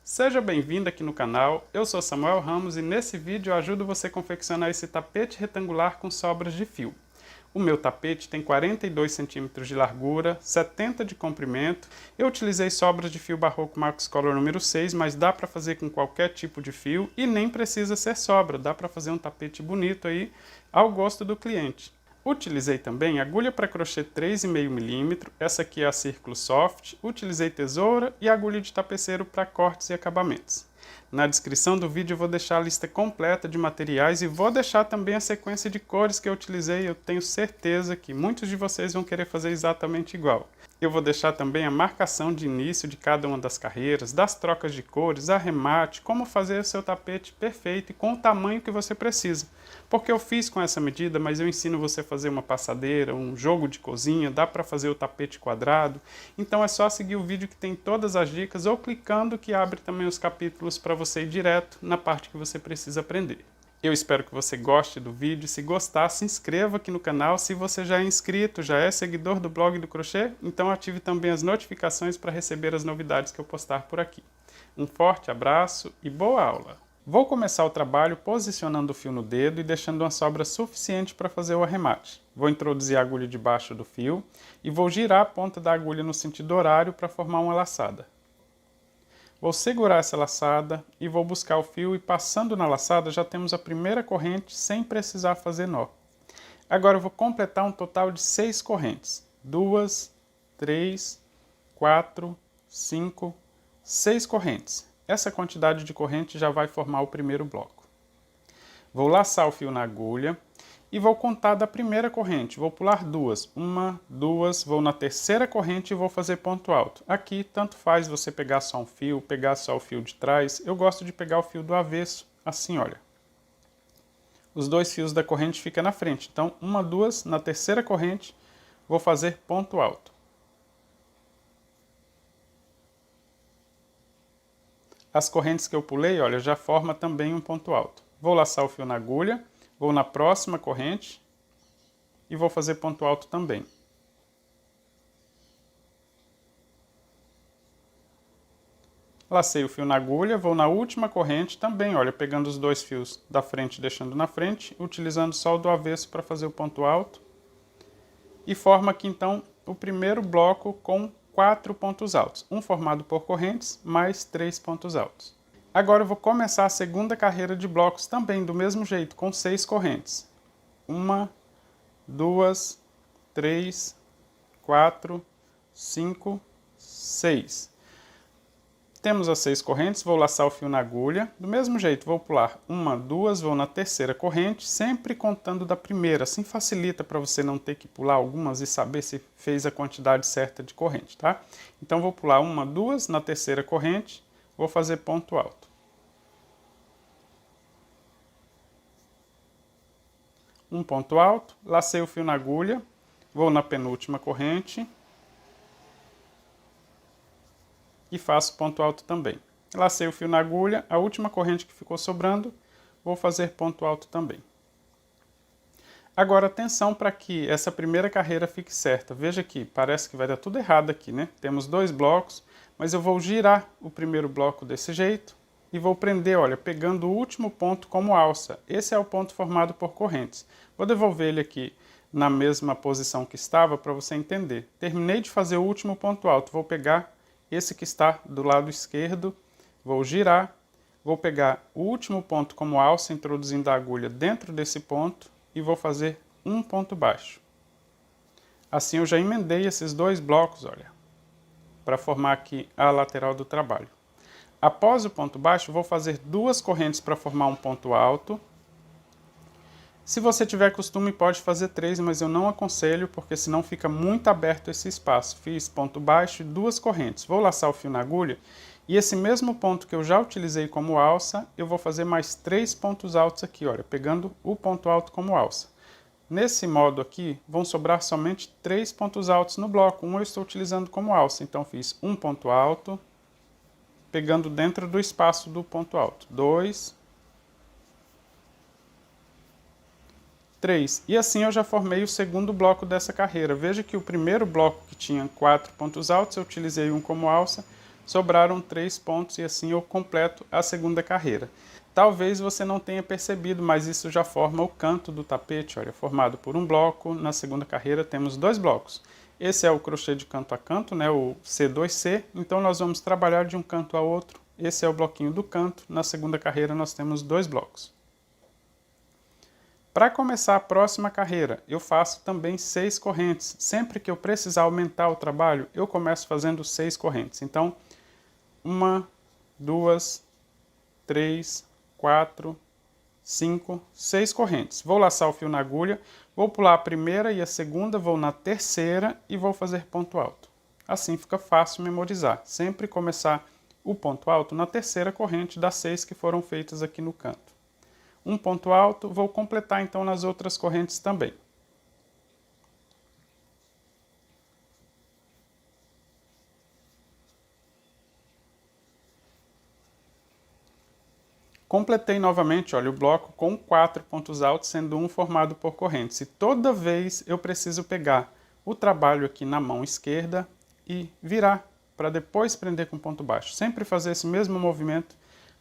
Seja bem-vindo aqui no canal, eu sou Samuel Ramos e nesse vídeo eu ajudo você a confeccionar esse tapete retangular com sobras de fio. O meu tapete tem 42 centímetros de largura, 70 de comprimento. Eu utilizei sobras de fio barroco Marcos Color número 6, mas dá para fazer com qualquer tipo de fio e nem precisa ser sobra, dá para fazer um tapete bonito aí ao gosto do cliente. Utilizei também agulha para crochê 3,5 mm, essa aqui é a Círculo Soft, utilizei tesoura e agulha de tapeceiro para cortes e acabamentos. Na descrição do vídeo eu vou deixar a lista completa de materiais e vou deixar também a sequência de cores que eu utilizei, eu tenho certeza que muitos de vocês vão querer fazer exatamente igual. Eu vou deixar também a marcação de início de cada uma das carreiras, das trocas de cores, arremate, como fazer o seu tapete perfeito e com o tamanho que você precisa. Porque eu fiz com essa medida, mas eu ensino você a fazer uma passadeira, um jogo de cozinha, dá para fazer o tapete quadrado. Então é só seguir o vídeo que tem todas as dicas ou clicando que abre também os capítulos para você ir direto na parte que você precisa aprender. Eu espero que você goste do vídeo. Se gostar, se inscreva aqui no canal. Se você já é inscrito, já é seguidor do blog do crochê, então ative também as notificações para receber as novidades que eu postar por aqui. Um forte abraço e boa aula! Vou começar o trabalho posicionando o fio no dedo e deixando uma sobra suficiente para fazer o arremate. Vou introduzir a agulha debaixo do fio e vou girar a ponta da agulha no sentido horário para formar uma laçada. Vou segurar essa laçada e vou buscar o fio e passando na laçada já temos a primeira corrente sem precisar fazer nó. Agora eu vou completar um total de 6 correntes. 2, 3, 4, 5, 6 correntes. Essa quantidade de corrente já vai formar o primeiro bloco. Vou laçar o fio na agulha e vou contar da primeira corrente. Vou pular 2. 1, 2, vou na terceira corrente e vou fazer ponto alto. Aqui, tanto faz você pegar só um fio, pegar só o fio de trás. Eu gosto de pegar o fio do avesso, assim, olha. Os dois fios da corrente ficam na frente. Então, 1, 2, na terceira corrente, vou fazer ponto alto. As correntes que eu pulei, olha, já forma também um ponto alto. Vou laçar o fio na agulha, vou na próxima corrente e vou fazer ponto alto também. Lacei o fio na agulha, vou na última corrente também, olha, pegando os dois fios da frente e deixando na frente, utilizando só o do avesso para fazer o ponto alto. E forma aqui então o primeiro bloco com 4 pontos altos, um formado por correntes, mais 3 pontos altos. Agora eu vou começar a segunda carreira de blocos também do mesmo jeito, com 6 correntes. 1, 2, 3, 4, 5, 6. Temos as 6 correntes, vou laçar o fio na agulha. Do mesmo jeito, vou pular 1, 2, vou na terceira corrente, sempre contando da primeira. Assim facilita para você não ter que pular algumas e saber se fez a quantidade certa de corrente, tá? Então vou pular 1, 2, na terceira corrente, vou fazer ponto alto. Um ponto alto, lacei o fio na agulha, vou na penúltima corrente e faço ponto alto também. Lacei o fio na agulha, a última corrente que ficou sobrando, vou fazer ponto alto também. Agora atenção para que essa primeira carreira fique certa. Veja aqui, parece que vai dar tudo errado aqui, né? Temos 2 blocos, mas eu vou girar o primeiro bloco desse jeito e vou prender, olha, pegando o último ponto como alça. Esse é o ponto formado por correntes. Vou devolver ele aqui na mesma posição que estava para você entender. Terminei de fazer o último ponto alto, vou pegar esse que está do lado esquerdo, vou girar, vou pegar o último ponto como alça, introduzindo a agulha dentro desse ponto e vou fazer um ponto baixo. Assim eu já emendei esses 2 blocos, olha, para formar aqui a lateral do trabalho. Após o ponto baixo, vou fazer 2 correntes para formar um ponto alto. Se você tiver costume, pode fazer 3, mas eu não aconselho, porque senão fica muito aberto esse espaço. Fiz ponto baixo e 2 correntes. Vou laçar o fio na agulha e esse mesmo ponto que eu já utilizei como alça, eu vou fazer mais 3 pontos altos aqui, olha, pegando o ponto alto como alça. Nesse modo aqui, vão sobrar somente 3 pontos altos no bloco. Um eu estou utilizando como alça, então fiz um ponto alto, pegando dentro do espaço do ponto alto. 2, 3. E assim eu já formei o segundo bloco dessa carreira. Veja que o primeiro bloco que tinha 4 pontos altos, eu utilizei um como alça. sobraram 3 pontos e assim eu completo a segunda carreira. Talvez você não tenha percebido, mas isso já forma o canto do tapete, olha, formado por um bloco. Na segunda carreira temos 2 blocos. Esse é o crochê de canto a canto, né, o C2C, então nós vamos trabalhar de um canto ao outro. Esse é o bloquinho do canto, na segunda carreira nós temos 2 blocos. Para começar a próxima carreira, eu faço também 6 correntes. Sempre que eu precisar aumentar o trabalho, eu começo fazendo 6 correntes. Então, 1, 2, 3, 4, 5, 6 correntes. Vou laçar o fio na agulha, vou pular a primeira e a segunda, vou na terceira e vou fazer ponto alto. Assim fica fácil memorizar. Sempre começar o ponto alto na terceira corrente das 6 que foram feitas aqui no canto. Um ponto alto, vou completar então nas outras correntes também. Completei novamente, olha, o bloco com 4 pontos altos, sendo um formado por correntes. E toda vez eu preciso pegar o trabalho aqui na mão esquerda e virar, para depois prender com ponto baixo. Sempre fazer esse mesmo movimento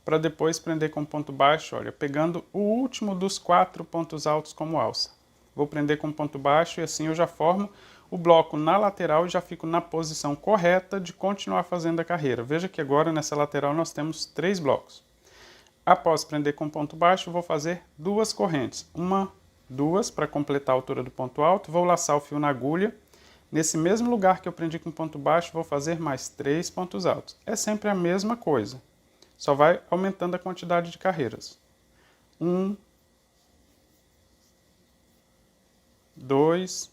para depois prender com ponto baixo, olha, pegando o último dos 4 pontos altos como alça. Vou prender com ponto baixo e assim eu já formo o bloco na lateral e já fico na posição correta de continuar fazendo a carreira. Veja que agora nessa lateral nós temos 3 blocos. Após prender com ponto baixo, vou fazer 2 correntes. 1, 2 para completar a altura do ponto alto. Vou laçar o fio na agulha. Nesse mesmo lugar que eu prendi com ponto baixo, vou fazer mais 3 pontos altos. É sempre a mesma coisa. Só vai aumentando a quantidade de carreiras. 1, 2,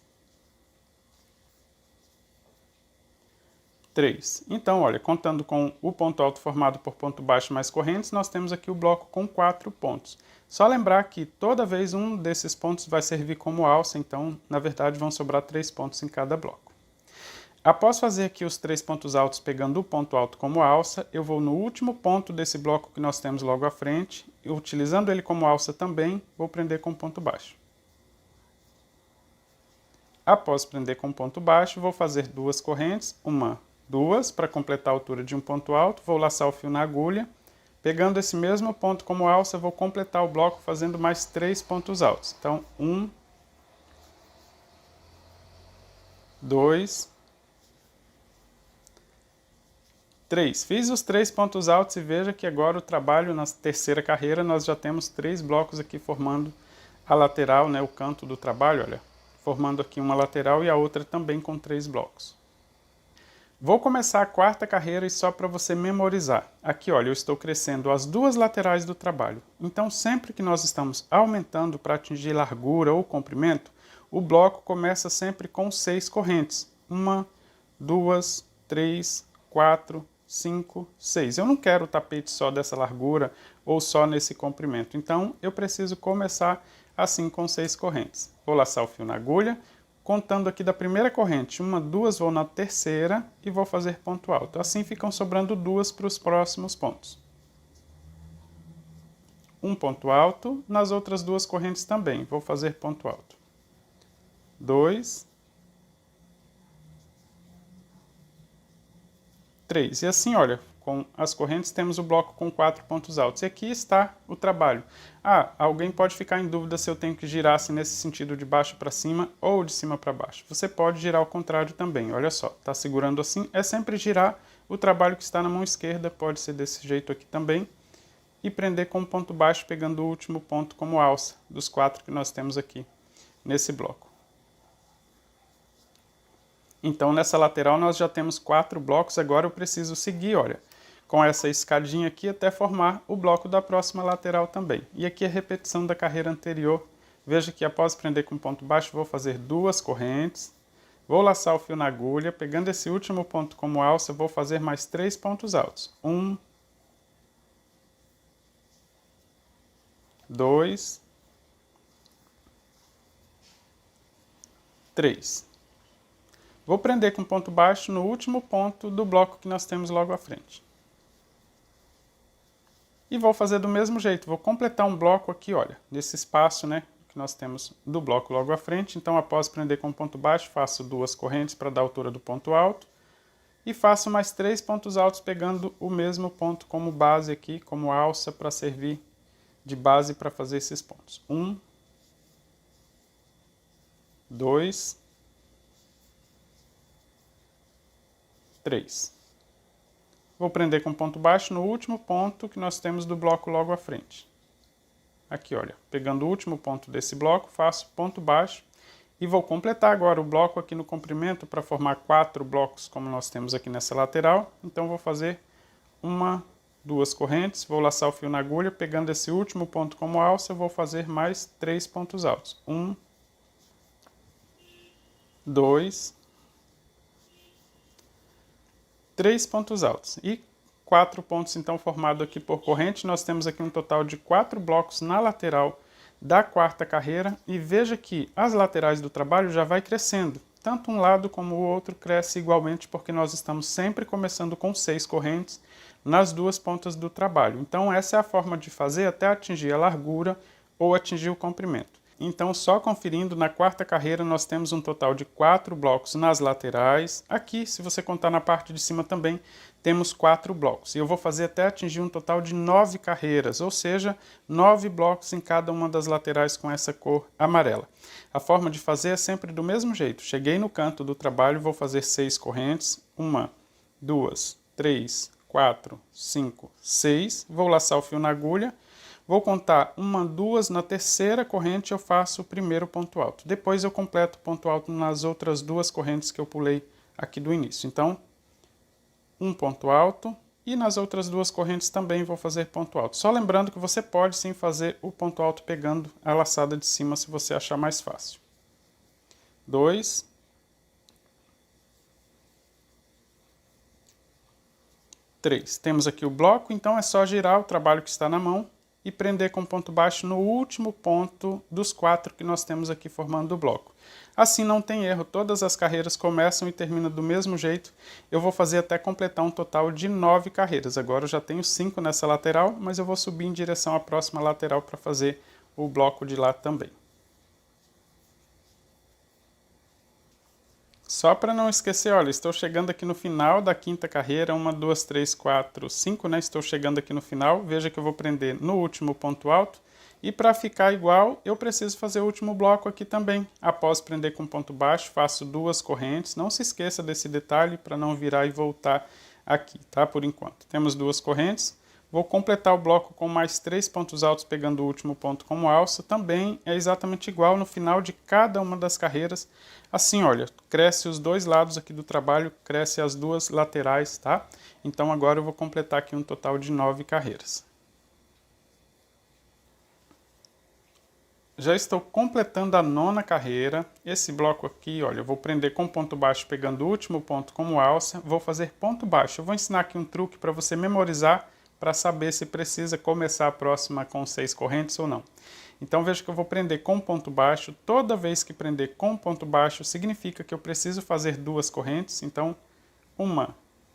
3. Então, olha, contando com o ponto alto formado por ponto baixo mais correntes, nós temos aqui o bloco com 4 pontos. Só lembrar que toda vez um desses pontos vai servir como alça, então, na verdade, vão sobrar 3 pontos em cada bloco. Após fazer aqui os 3 pontos altos pegando o ponto alto como alça, eu vou no último ponto desse bloco que nós temos logo à frente, e utilizando ele como alça também, vou prender com ponto baixo. Após prender com ponto baixo, vou fazer 2 correntes, 1, 2 para completar a altura de um ponto alto, vou laçar o fio na agulha, pegando esse mesmo ponto como alça, vou completar o bloco fazendo mais 3 pontos altos. Então, 1, 2, 3. Fiz os 3 pontos altos e veja que agora o trabalho na terceira carreira nós já temos 3 blocos aqui formando a lateral, né, o canto do trabalho, olha, formando aqui uma lateral e a outra também com 3 blocos. Vou começar a quarta carreira e só para você memorizar. Aqui, olha, eu estou crescendo as 2 laterais do trabalho. Então, sempre que nós estamos aumentando para atingir largura ou comprimento, o bloco começa sempre com 6 correntes. 1, 2, 3, 4, 5, 6. Eu não quero o tapete só dessa largura ou só nesse comprimento. Então, eu preciso começar assim com 6 correntes. Vou laçar o fio na agulha. Contando aqui da primeira corrente, 1, 2, vou na terceira e vou fazer ponto alto. Assim ficam sobrando 2 para os próximos pontos. Um ponto alto, nas outras 2 correntes também, vou fazer ponto alto. 2, 3. E assim, olha, com as correntes temos o bloco com 4 pontos altos. E aqui está o trabalho. Ah, alguém pode ficar em dúvida se eu tenho que girar assim nesse sentido de baixo para cima ou de cima para baixo. Você pode girar ao contrário também, olha só. Está segurando assim, é sempre girar o trabalho que está na mão esquerda, pode ser desse jeito aqui também. E prender com um ponto baixo, pegando o último ponto como alça, dos 4 que nós temos aqui nesse bloco. Então, nessa lateral nós já temos 4 blocos, agora eu preciso seguir, olha, com essa escadinha aqui até formar o bloco da próxima lateral também. E aqui a repetição da carreira anterior. Veja que após prender com ponto baixo, vou fazer 2 correntes, vou laçar o fio na agulha, pegando esse último ponto como alça, vou fazer mais 3 pontos altos. 1, 2, 3. Vou prender com ponto baixo no último ponto do bloco que nós temos logo à frente. E vou fazer do mesmo jeito, vou completar um bloco aqui, olha, nesse espaço, né, que nós temos do bloco logo à frente. Então, após prender com ponto baixo, faço 2 correntes para dar a altura do ponto alto. e faço mais 3 pontos altos pegando o mesmo ponto como base aqui, como alça para servir de base para fazer esses pontos. 1, 2, 3. Vou prender com ponto baixo no último ponto que nós temos do bloco logo à frente. Aqui, olha, pegando o último ponto desse bloco, faço ponto baixo e vou completar agora o bloco aqui no comprimento para formar 4 blocos como nós temos aqui nessa lateral. Então vou fazer 1, 2 correntes, vou laçar o fio na agulha, pegando esse último ponto como alça, eu vou fazer mais 3 pontos altos. 1, 2, 3 pontos altos e 4 pontos então formados aqui por corrente. Nós temos aqui um total de 4 blocos na lateral da quarta carreira e veja que as laterais do trabalho já vai crescendo. Tanto um lado como o outro cresce igualmente porque nós estamos sempre começando com 6 correntes nas duas pontas do trabalho. Então essa é a forma de fazer até atingir a largura ou atingir o comprimento. Então, só conferindo, na quarta carreira nós temos um total de 4 blocos nas laterais. Aqui, se você contar na parte de cima também, temos 4 blocos. E eu vou fazer até atingir um total de 9 carreiras, ou seja, 9 blocos em cada uma das laterais com essa cor amarela. A forma de fazer é sempre do mesmo jeito. Cheguei no canto do trabalho, vou fazer 6 correntes. 1, 2, 3, 4, 5, 6. Vou laçar o fio na agulha. Vou contar 1, 2, na terceira corrente eu faço o primeiro ponto alto. Depois eu completo o ponto alto nas outras 2 correntes que eu pulei aqui do início. Então, um ponto alto e nas outras 2 correntes também vou fazer ponto alto. Só lembrando que você pode sim fazer o ponto alto pegando a laçada de cima se você achar mais fácil. 2. 3. Temos aqui o bloco, então é só girar o trabalho que está na mão e prender com ponto baixo no último ponto dos 4 que nós temos aqui formando o bloco. Assim não tem erro, todas as carreiras começam e terminam do mesmo jeito. Eu vou fazer até completar um total de 9 carreiras. Agora eu já tenho 5 nessa lateral, mas eu vou subir em direção à próxima lateral para fazer o bloco de lá também. Só para não esquecer, olha, estou chegando aqui no final da quinta carreira, 1, 2, 3, 4, 5, né? Estou chegando aqui no final, veja que eu vou prender no último ponto alto. E para ficar igual, eu preciso fazer o último bloco aqui também. Após prender com ponto baixo, faço 2 correntes. Não se esqueça desse detalhe para não virar e voltar aqui, tá? Por enquanto. Temos 2 correntes. Vou completar o bloco com mais 3 pontos altos, pegando o último ponto como alça. Também é exatamente igual no final de cada uma das carreiras. Assim, olha, cresce os 2 lados aqui do trabalho, cresce as 2 laterais, tá? Então agora eu vou completar aqui um total de 9 carreiras. Já estou completando a 9ª carreira. Esse bloco aqui, olha, eu vou prender com ponto baixo, pegando o último ponto como alça. Vou fazer ponto baixo. Eu vou ensinar aqui um truque para você memorizar, para saber se precisa começar a próxima com 6 correntes ou não. Então veja que eu vou prender com ponto baixo. Toda vez que prender com ponto baixo, significa que eu preciso fazer 2 correntes. Então, 1,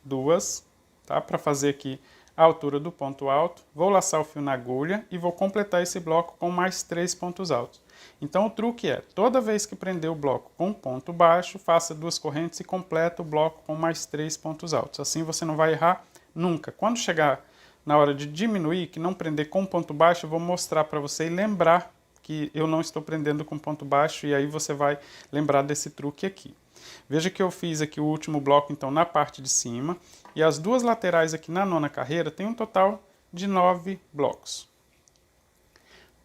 2, tá? Para fazer aqui a altura do ponto alto. Vou laçar o fio na agulha e vou completar esse bloco com mais 3 pontos altos. Então o truque é, toda vez que prender o bloco com ponto baixo, faça 2 correntes e completa o bloco com mais 3 pontos altos. Assim você não vai errar nunca. Quando chegar na hora de diminuir, que não prender com ponto baixo, eu vou mostrar para você e lembrar que eu não estou prendendo com ponto baixo, e aí você vai lembrar desse truque aqui. Veja que eu fiz aqui o último bloco, então, na parte de cima, e as 2 laterais aqui na 9ª carreira tem um total de 9 blocos.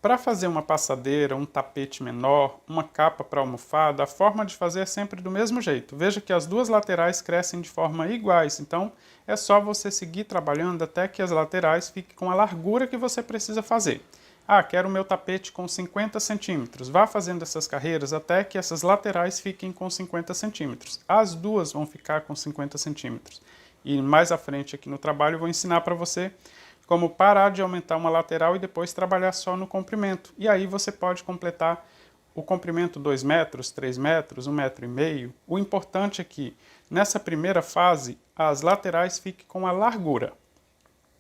Para fazer uma passadeira, um tapete menor, uma capa para almofada, a forma de fazer é sempre do mesmo jeito. Veja que as 2 laterais crescem de forma iguais, então é só você seguir trabalhando até que as laterais fiquem com a largura que você precisa fazer. Ah, quero o meu tapete com 50 centímetros. Vá fazendo essas carreiras até que essas laterais fiquem com 50 centímetros. As 2 vão ficar com 50 centímetros. E mais à frente aqui no trabalho eu vou ensinar para você como parar de aumentar uma lateral e depois trabalhar só no comprimento. E aí você pode completar o comprimento 2 metros, 3 metros, 1,5 metro. O importante é que nessa primeira fase as laterais fiquem com a largura.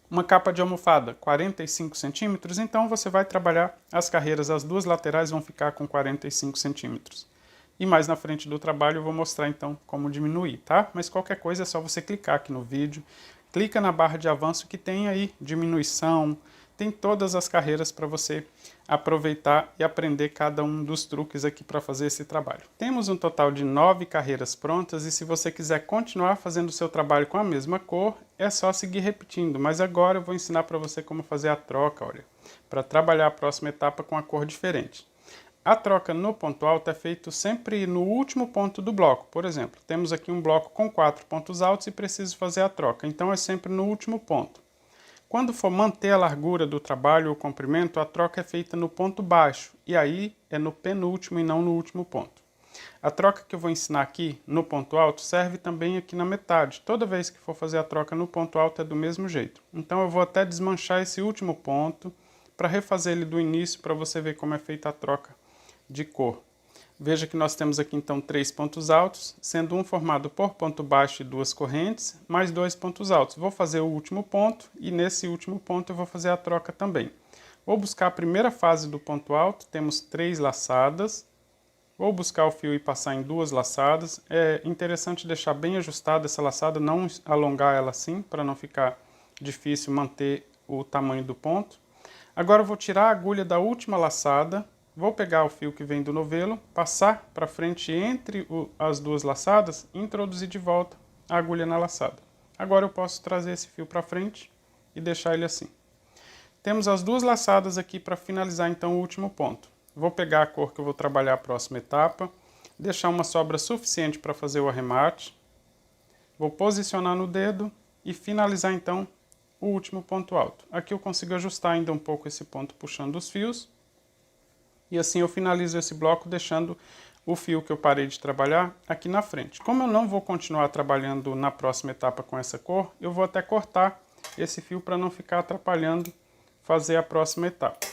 Uma capa de almofada, 45 centímetros, então você vai trabalhar as carreiras, as 2 laterais vão ficar com 45 centímetros. E mais na frente do trabalho eu vou mostrar então como diminuir, tá? Mas qualquer coisa é só você clicar aqui no vídeo, clica na barra de avanço que tem aí diminuição, tem todas as carreiras para você aproveitar e aprender cada um dos truques aqui para fazer esse trabalho. Temos um total de 9 carreiras prontas e se você quiser continuar fazendo o seu trabalho com a mesma cor, é só seguir repetindo. Mas agora eu vou ensinar para você como fazer a troca, olha, para trabalhar a próxima etapa com a cor diferente. A troca no ponto alto é feita sempre no último ponto do bloco. Por exemplo, temos aqui um bloco com 4 pontos altos e preciso fazer a troca, então é sempre no último ponto. Quando for manter a largura do trabalho ou comprimento, a troca é feita no ponto baixo, e aí é no penúltimo e não no último ponto. A troca que eu vou ensinar aqui no ponto alto serve também aqui na metade. Toda vez que for fazer a troca no ponto alto é do mesmo jeito. Então eu vou até desmanchar esse último ponto para refazer ele do início para você ver como é feita a troca de cor. Veja que nós temos aqui então 3 pontos altos, sendo um formado por ponto baixo e 2 correntes, mais 2 pontos altos. Vou fazer o último ponto e nesse último ponto eu vou fazer a troca também. Vou buscar a primeira fase do ponto alto, temos 3 laçadas. Vou buscar o fio e passar em 2 laçadas. É interessante deixar bem ajustada essa laçada, não alongar ela assim, para não ficar difícil manter o tamanho do ponto. Agora eu vou tirar a agulha da última laçada. Vou pegar o fio que vem do novelo, passar para frente entre as 2 laçadas e introduzir de volta a agulha na laçada. Agora eu posso trazer esse fio para frente e deixar ele assim. Temos as 2 laçadas aqui para finalizar então o último ponto. Vou pegar a cor que eu vou trabalhar a próxima etapa, deixar uma sobra suficiente para fazer o arremate. Vou posicionar no dedo e finalizar então o último ponto alto. Aqui eu consigo ajustar ainda um pouco esse ponto puxando os fios. E assim eu finalizo esse bloco deixando o fio que eu parei de trabalhar aqui na frente. Como eu não vou continuar trabalhando na próxima etapa com essa cor, eu vou até cortar esse fio para não ficar atrapalhando fazer a próxima etapa.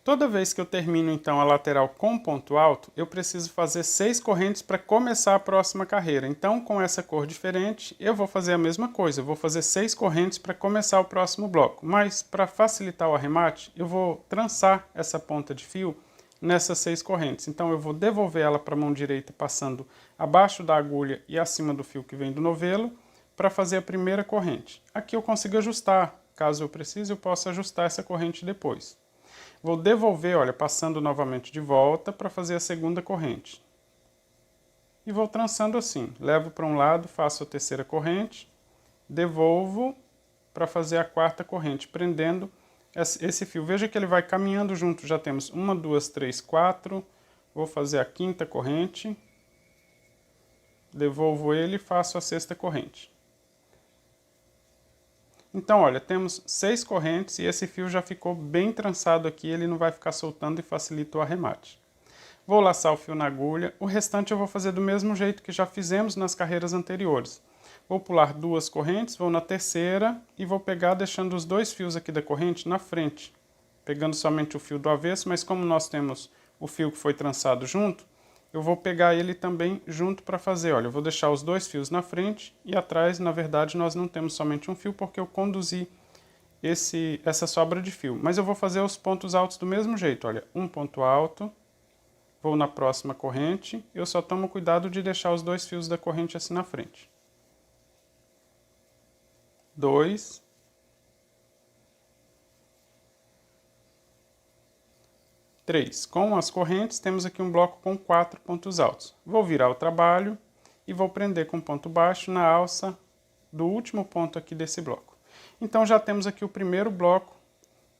Toda vez que eu termino então a lateral com ponto alto, eu preciso fazer 6 correntes para começar a próxima carreira. Então com essa cor diferente, eu vou fazer a mesma coisa, eu vou fazer 6 correntes para começar o próximo bloco. Mas para facilitar o arremate, eu vou trançar essa ponta de fio nessas 6 correntes. Então eu vou devolver ela para a mão direita passando abaixo da agulha e acima do fio que vem do novelo para fazer a primeira corrente. Aqui eu consigo ajustar, caso eu precise eu posso ajustar essa corrente depois. Vou devolver, olha, passando novamente de volta para fazer a segunda corrente. E vou trançando assim. Levo para um lado, faço a terceira corrente, devolvo para fazer a quarta corrente, prendendo esse fio. Veja que ele vai caminhando junto. Já temos 1, 2, 3, 4. Vou fazer a quinta corrente. Devolvo ele e faço a sexta corrente. Então, olha, temos 6 correntes e esse fio já ficou bem trançado aqui, ele não vai ficar soltando e facilita o arremate. Vou laçar o fio na agulha, o restante eu vou fazer do mesmo jeito que já fizemos nas carreiras anteriores. Vou pular 2 correntes, vou na terceira e vou pegar deixando os 2 fios aqui da corrente na frente. Pegando somente o fio do avesso, mas como nós temos o fio que foi trançado junto, eu vou pegar ele também junto para fazer. Olha, eu vou deixar os 2 fios na frente e atrás, na verdade, nós não temos somente um fio porque eu conduzi essa sobra de fio. Mas eu vou fazer os pontos altos do mesmo jeito. Olha, um ponto alto, vou na próxima corrente, eu só tomo cuidado de deixar os 2 fios da corrente assim na frente. 2. 3. Com as correntes, temos aqui um bloco com 4 pontos altos. Vou virar o trabalho e vou prender com ponto baixo na alça do último ponto aqui desse bloco. Então já temos aqui o primeiro bloco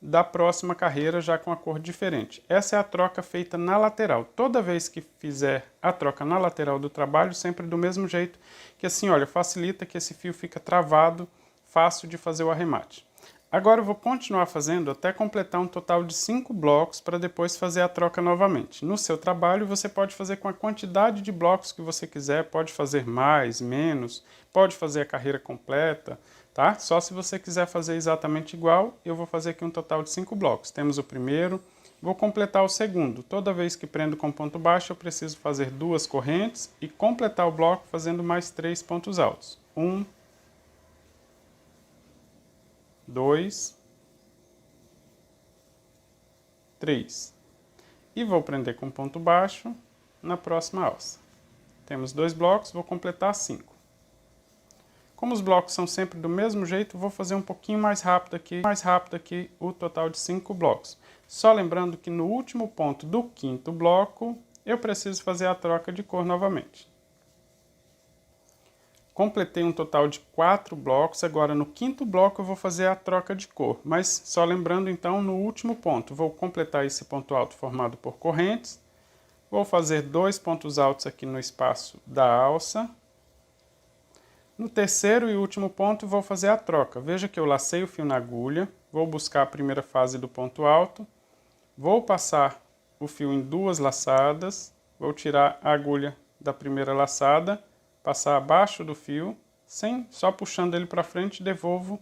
da próxima carreira já com a cor diferente. Essa é a troca feita na lateral. Toda vez que fizer a troca na lateral do trabalho, sempre do mesmo jeito, que assim, olha, facilita que esse fio fica travado, fácil de fazer o arremate. Agora eu vou continuar fazendo até completar um total de 5 blocos para depois fazer a troca novamente. No seu trabalho você pode fazer com a quantidade de blocos que você quiser, pode fazer mais, menos, pode fazer a carreira completa, tá? Só se você quiser fazer exatamente igual, eu vou fazer aqui um total de 5 blocos. Temos o primeiro, vou completar o segundo. Toda vez que prendo com ponto baixo eu preciso fazer 2 correntes e completar o bloco fazendo mais 3 pontos altos. 1, 2, 3. E vou prender com ponto baixo na próxima alça. Temos 2 blocos, vou completar 5. Como os blocos são sempre do mesmo jeito, vou fazer um pouquinho mais rápido aqui o total de 5 blocos. Só lembrando que no último ponto do 5º bloco, eu preciso fazer a troca de cor novamente. Completei um total de 4 blocos, agora no 5º bloco eu vou fazer a troca de cor, mas só lembrando então no último ponto, vou completar esse ponto alto formado por correntes, vou fazer 2 pontos altos aqui no espaço da alça. No terceiro e último ponto vou fazer a troca, veja que eu lacei o fio na agulha, vou buscar a primeira fase do ponto alto, vou passar o fio em 2 laçadas, vou tirar a agulha da primeira laçada, passar abaixo do fio, só puxando ele para frente, devolvo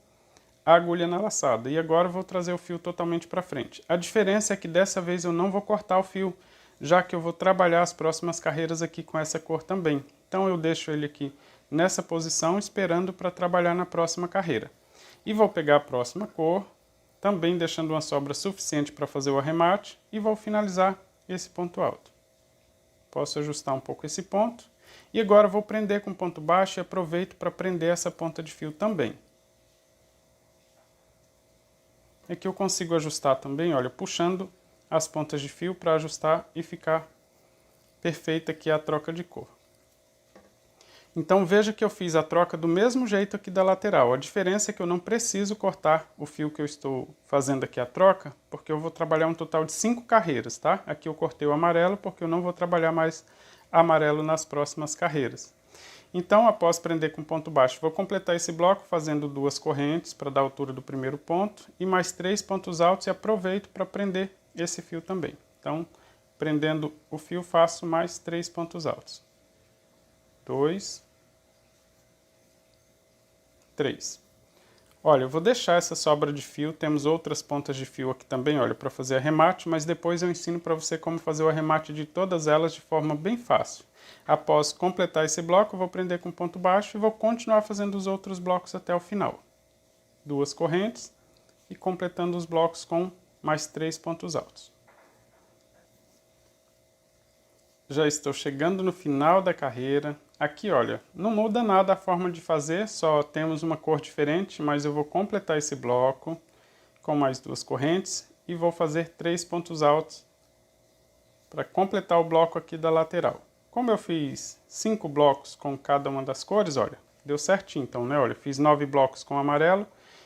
a agulha na laçada. E agora eu vou trazer o fio totalmente para frente. A diferença é que dessa vez eu não vou cortar o fio, já que eu vou trabalhar as próximas carreiras aqui com essa cor também. Então eu deixo ele aqui nessa posição, esperando para trabalhar na próxima carreira. E vou pegar a próxima cor, também deixando uma sobra suficiente para fazer o arremate, e vou finalizar esse ponto alto. Posso ajustar um pouco esse ponto. E agora vou prender com ponto baixo e aproveito para prender essa ponta de fio também. Aqui eu consigo ajustar também, olha, puxando as pontas de fio para ajustar e ficar perfeita aqui a troca de cor. Então veja que eu fiz a troca do mesmo jeito aqui da lateral. A diferença é que eu não preciso cortar o fio que eu estou fazendo aqui a troca, porque eu vou trabalhar um total de 5 carreiras, tá? Aqui eu cortei o amarelo porque eu não vou trabalhar mais amarelo nas próximas carreiras. Então, após prender com ponto baixo, vou completar esse bloco fazendo 2 correntes para dar a altura do primeiro ponto e mais 3 pontos altos e aproveito para prender esse fio também. Então, prendendo o fio, faço mais 3 pontos altos. 2, 3. Olha, eu vou deixar essa sobra de fio, temos outras pontas de fio aqui também, olha, para fazer arremate, mas depois eu ensino para você como fazer o arremate de todas elas de forma bem fácil. Após completar esse bloco, eu vou prender com ponto baixo e vou continuar fazendo os outros blocos até o final. 2 correntes e completando os blocos com mais 3 pontos altos. Já estou chegando no final da carreira. Aqui, olha, não muda nada a forma de fazer, só temos uma cor diferente, mas eu vou completar esse bloco com mais 2 correntes e vou fazer 3 pontos altos para completar o bloco aqui da lateral. Como eu fiz 5 blocos com cada uma das cores, olha, deu certinho então, né? Olha, fiz 9 blocos com amarelo,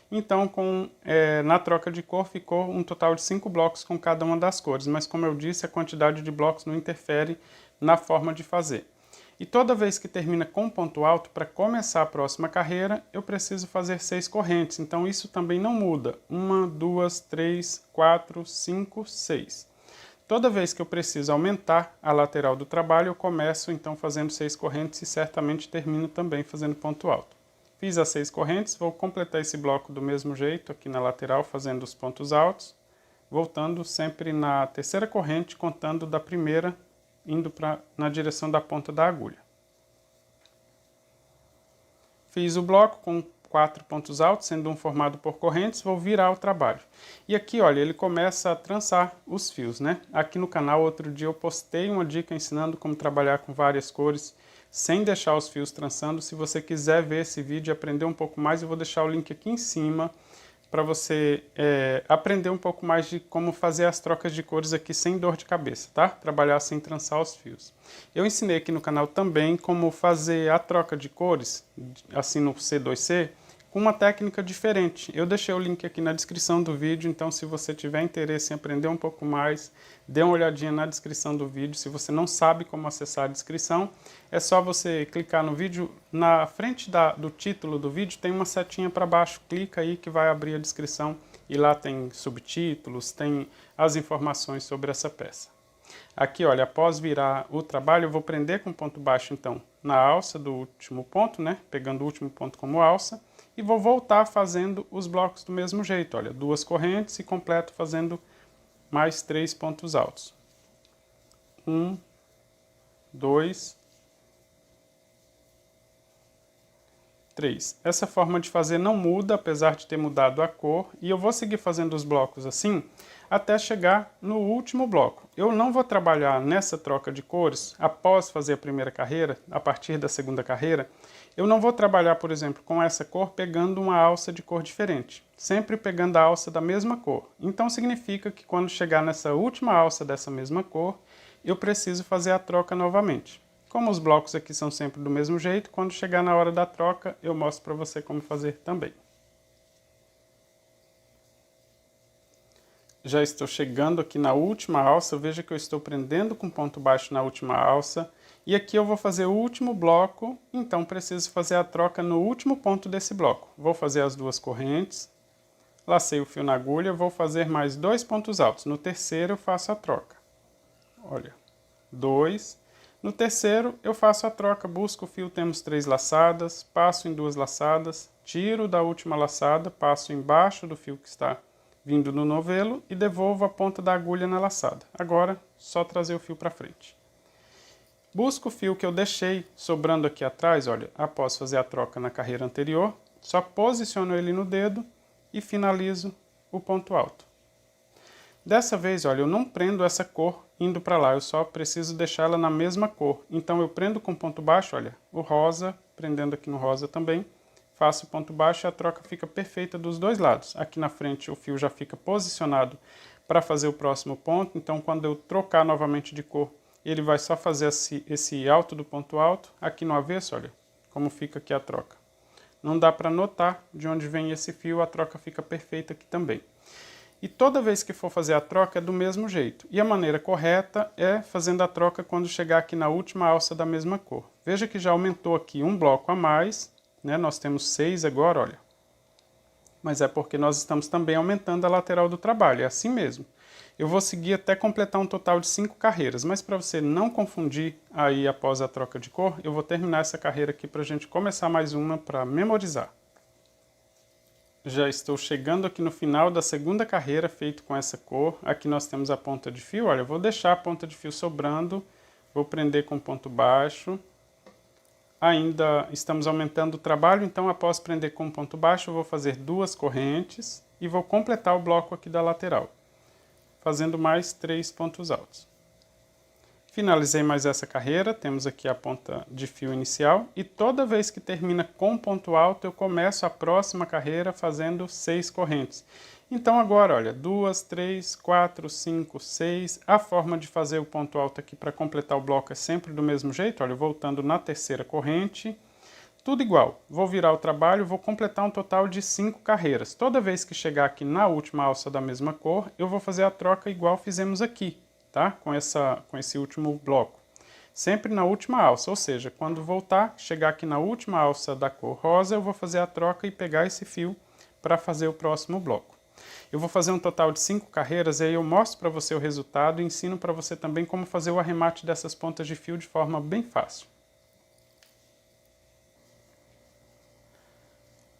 então na troca de cor ficou um total de 5 blocos com cada uma das cores, mas como eu disse, a quantidade de blocos não interfere na forma de fazer. E toda vez que termina com ponto alto, para começar a próxima carreira, eu preciso fazer 6 correntes, então isso também não muda. 1, 2, 3, 4, 5, 6. Toda vez que eu preciso aumentar a lateral do trabalho, eu começo então fazendo 6 correntes e certamente termino também fazendo ponto alto. Fiz as 6 correntes, vou completar esse bloco do mesmo jeito aqui na lateral, fazendo os pontos altos, voltando sempre na terceira corrente, contando da primeira, indo na direção da ponta da agulha. Fiz o bloco com 4 pontos altos, sendo um formado por correntes, vou virar o trabalho. E aqui, olha, ele começa a trançar os fios, né? Aqui no canal, outro dia eu postei uma dica ensinando como trabalhar com várias cores, sem deixar os fios trançando. Se você quiser ver esse vídeo e aprender um pouco mais, eu vou deixar o link aqui em cima, para você aprender um pouco mais de como fazer as trocas de cores aqui sem dor de cabeça, tá? Trabalhar sem trançar os fios. Eu ensinei aqui no canal também como fazer a troca de cores, assim no C2C, com uma técnica diferente. Eu deixei o link aqui na descrição do vídeo, então se você tiver interesse em aprender um pouco mais, dê uma olhadinha na descrição do vídeo. Se você não sabe como acessar a descrição, é só você clicar no vídeo, na frente do título do vídeo tem uma setinha para baixo, clica aí que vai abrir a descrição e lá tem subtítulos, tem as informações sobre essa peça. Aqui, olha, após virar o trabalho, eu vou prender com ponto baixo então na alça do último ponto, né, pegando o último ponto como alça, e vou voltar fazendo os blocos do mesmo jeito, olha, 2 correntes e completo fazendo mais 3 pontos altos. 1, 2, 3. Essa forma de fazer não muda, apesar de ter mudado a cor, e eu vou seguir fazendo os blocos assim, até chegar no último bloco. Eu não vou trabalhar nessa troca de cores após fazer a primeira carreira, a partir da segunda carreira. Eu não vou trabalhar, por exemplo, com essa cor pegando uma alça de cor diferente, sempre pegando a alça da mesma cor. Então significa que quando chegar nessa última alça dessa mesma cor, eu preciso fazer a troca novamente. Como os blocos aqui são sempre do mesmo jeito, quando chegar na hora da troca, eu mostro para você como fazer também. Já estou chegando aqui na última alça, veja que eu estou prendendo com ponto baixo na última alça. E aqui eu vou fazer o último bloco, então preciso fazer a troca no último ponto desse bloco. Vou fazer as duas correntes, lacei o fio na agulha, vou fazer mais 2 pontos altos. No terceiro eu faço a troca. Olha, 2. No terceiro eu faço a troca, busco o fio, temos 3 laçadas, passo em 2 laçadas, tiro da última laçada, passo embaixo do fio que está vindo no novelo e devolvo a ponta da agulha na laçada. Agora, só trazer o fio para frente. Busco o fio que eu deixei sobrando aqui atrás, olha, após fazer a troca na carreira anterior, só posiciono ele no dedo e finalizo o ponto alto. Dessa vez, olha, eu não prendo essa cor indo para lá, eu só preciso deixar ela na mesma cor. Então eu prendo com ponto baixo, olha, o rosa, prendendo aqui no rosa também, faço ponto baixo e a troca fica perfeita dos dois lados. Aqui na frente o fio já fica posicionado para fazer o próximo ponto, então quando eu trocar novamente de cor, ele vai só fazer esse alto do ponto alto. Aqui no avesso, olha, como fica aqui a troca. Não dá para notar de onde vem esse fio, a troca fica perfeita aqui também. E toda vez que for fazer a troca é do mesmo jeito. E a maneira correta é fazendo a troca quando chegar aqui na última alça da mesma cor. Veja que já aumentou aqui um bloco a mais, né? Nós temos 6 agora, olha. Mas é porque nós estamos também aumentando a lateral do trabalho, é assim mesmo. Eu vou seguir até completar um total de 5 carreiras, mas para você não confundir aí após a troca de cor, eu vou terminar essa carreira aqui para a gente começar mais uma para memorizar. Já estou chegando aqui no final da segunda carreira feito com essa cor. Aqui nós temos a ponta de fio. Olha, eu vou deixar a ponta de fio sobrando. Vou prender com ponto baixo. Ainda estamos aumentando o trabalho, então após prender com ponto baixo, eu vou fazer 2 correntes e vou completar o bloco aqui da lateral, fazendo mais 3 pontos altos. Finalizei mais essa carreira, temos aqui a ponta de fio inicial e toda vez que termina com ponto alto eu começo a próxima carreira fazendo 6 correntes. Então agora, olha, 2, 3, 4, 5, 6, a forma de fazer o ponto alto aqui para completar o bloco é sempre do mesmo jeito, olha, voltando na terceira corrente, tudo igual. Vou virar o trabalho, vou completar um total de 5 carreiras. Toda vez que chegar aqui na última alça da mesma cor, eu vou fazer a troca igual fizemos aqui. Tá? Com esse último bloco. Sempre na última alça, ou seja, quando voltar, chegar aqui na última alça da cor rosa, eu vou fazer a troca e pegar esse fio para fazer o próximo bloco. Eu vou fazer um total de 5 carreiras e aí eu mostro para você o resultado e ensino para você também como fazer o arremate dessas pontas de fio de forma bem fácil.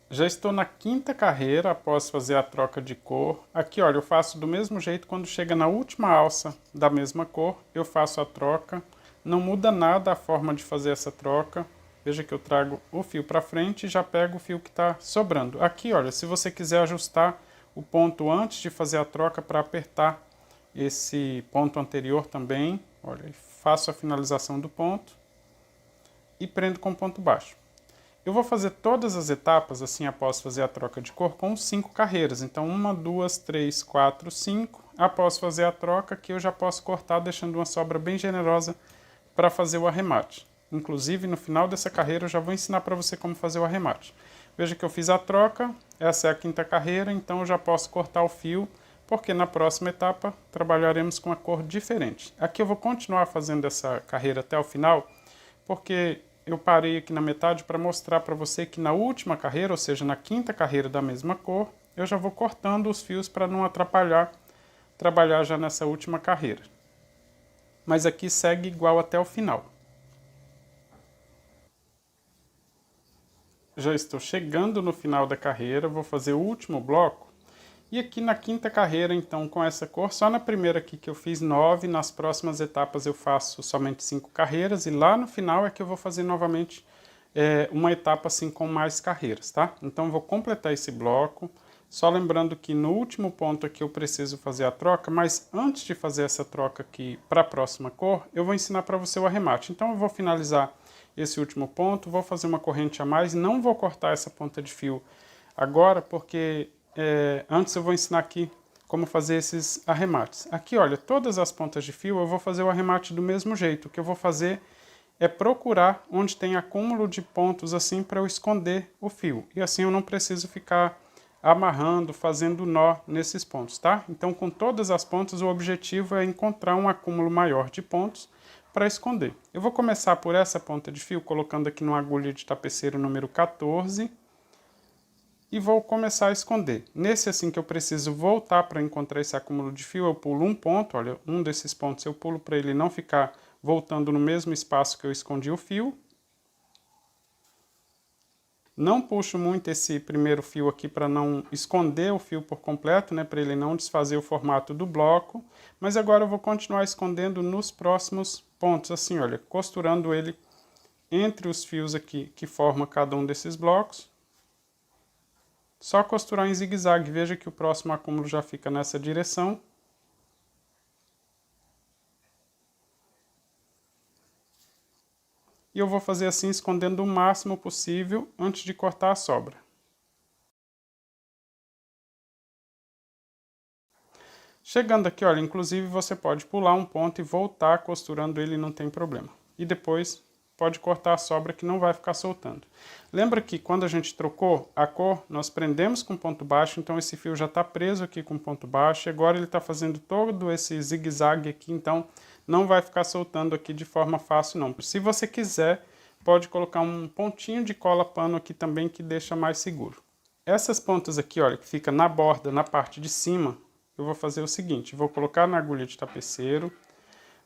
Já estou na 5ª carreira após fazer a troca de cor. Aqui, olha, eu faço do mesmo jeito quando chega na última alça da mesma cor, eu faço a troca. Não muda nada a forma de fazer essa troca. Veja que eu trago o fio para frente e já pego o fio que está sobrando. Aqui, olha, se você quiser ajustar o ponto antes de fazer a troca para apertar esse ponto anterior também, olha, faço a finalização do ponto e prendo com ponto baixo. Eu vou fazer todas as etapas, assim, após fazer a troca de cor, com 5 carreiras. Então, 1, 2, 3, 4, 5. Após fazer a troca, aqui eu já posso cortar, deixando uma sobra bem generosa para fazer o arremate. Inclusive, no final dessa carreira, eu já vou ensinar para você como fazer o arremate. Veja que eu fiz a troca, essa é a 5ª carreira, então eu já posso cortar o fio, porque na próxima etapa trabalharemos com a cor diferente. Aqui eu vou continuar fazendo essa carreira até o final, porque eu parei aqui na metade para mostrar para você que na última carreira, ou seja, na 5ª carreira da mesma cor, eu já vou cortando os fios para não atrapalhar trabalhar já nessa última carreira. Mas aqui segue igual até o final. Já estou chegando no final da carreira, vou fazer o último bloco. E aqui na 5ª carreira, então, com essa cor, só na primeira aqui que eu fiz 9, nas próximas etapas eu faço somente 5 carreiras, e lá no final é que eu vou fazer novamente uma etapa assim com mais carreiras, tá? Então, eu vou completar esse bloco. Só lembrando que no último ponto aqui eu preciso fazer a troca, mas antes de fazer essa troca aqui para a próxima cor, eu vou ensinar para você o arremate. Então eu vou finalizar esse último ponto, vou fazer uma corrente a mais, não vou cortar essa ponta de fio agora, porque antes eu vou ensinar aqui como fazer esses arremates. Aqui, olha, todas as pontas de fio eu vou fazer o arremate do mesmo jeito. O que eu vou fazer é procurar onde tem acúmulo de pontos assim para eu esconder o fio. E assim eu não preciso ficar amarrando, fazendo nó nesses pontos, tá? Então, com todas as pontas, o objetivo é encontrar um acúmulo maior de pontos para esconder. Eu vou começar por essa ponta de fio, colocando aqui numa agulha de tapeceiro número 14, e vou começar a esconder. Nesse assim que eu preciso voltar para encontrar esse acúmulo de fio, eu pulo um ponto, olha, um desses pontos eu pulo para ele não ficar voltando no mesmo espaço que eu escondi o fio. Não puxo muito esse primeiro fio aqui para não esconder o fio por completo, né, para ele não desfazer o formato do bloco. Mas agora eu vou continuar escondendo nos próximos pontos, assim, olha, costurando ele entre os fios aqui que formam cada um desses blocos. Só costurar em zigue-zague, veja que o próximo acúmulo já fica nessa direção. E eu vou fazer assim, escondendo o máximo possível antes de cortar a sobra. Chegando aqui, olha, inclusive você pode pular um ponto e voltar costurando ele, não tem problema. E depois pode cortar a sobra que não vai ficar soltando. Lembra que quando a gente trocou a cor, nós prendemos com ponto baixo, então esse fio já está preso aqui com ponto baixo, e agora ele está fazendo todo esse zigue-zague aqui, então não vai ficar soltando aqui de forma fácil não. Se você quiser, pode colocar um pontinho de cola pano aqui também que deixa mais seguro. Essas pontas aqui, olha, que fica na borda, na parte de cima, eu vou fazer o seguinte, vou colocar na agulha de tapeceiro,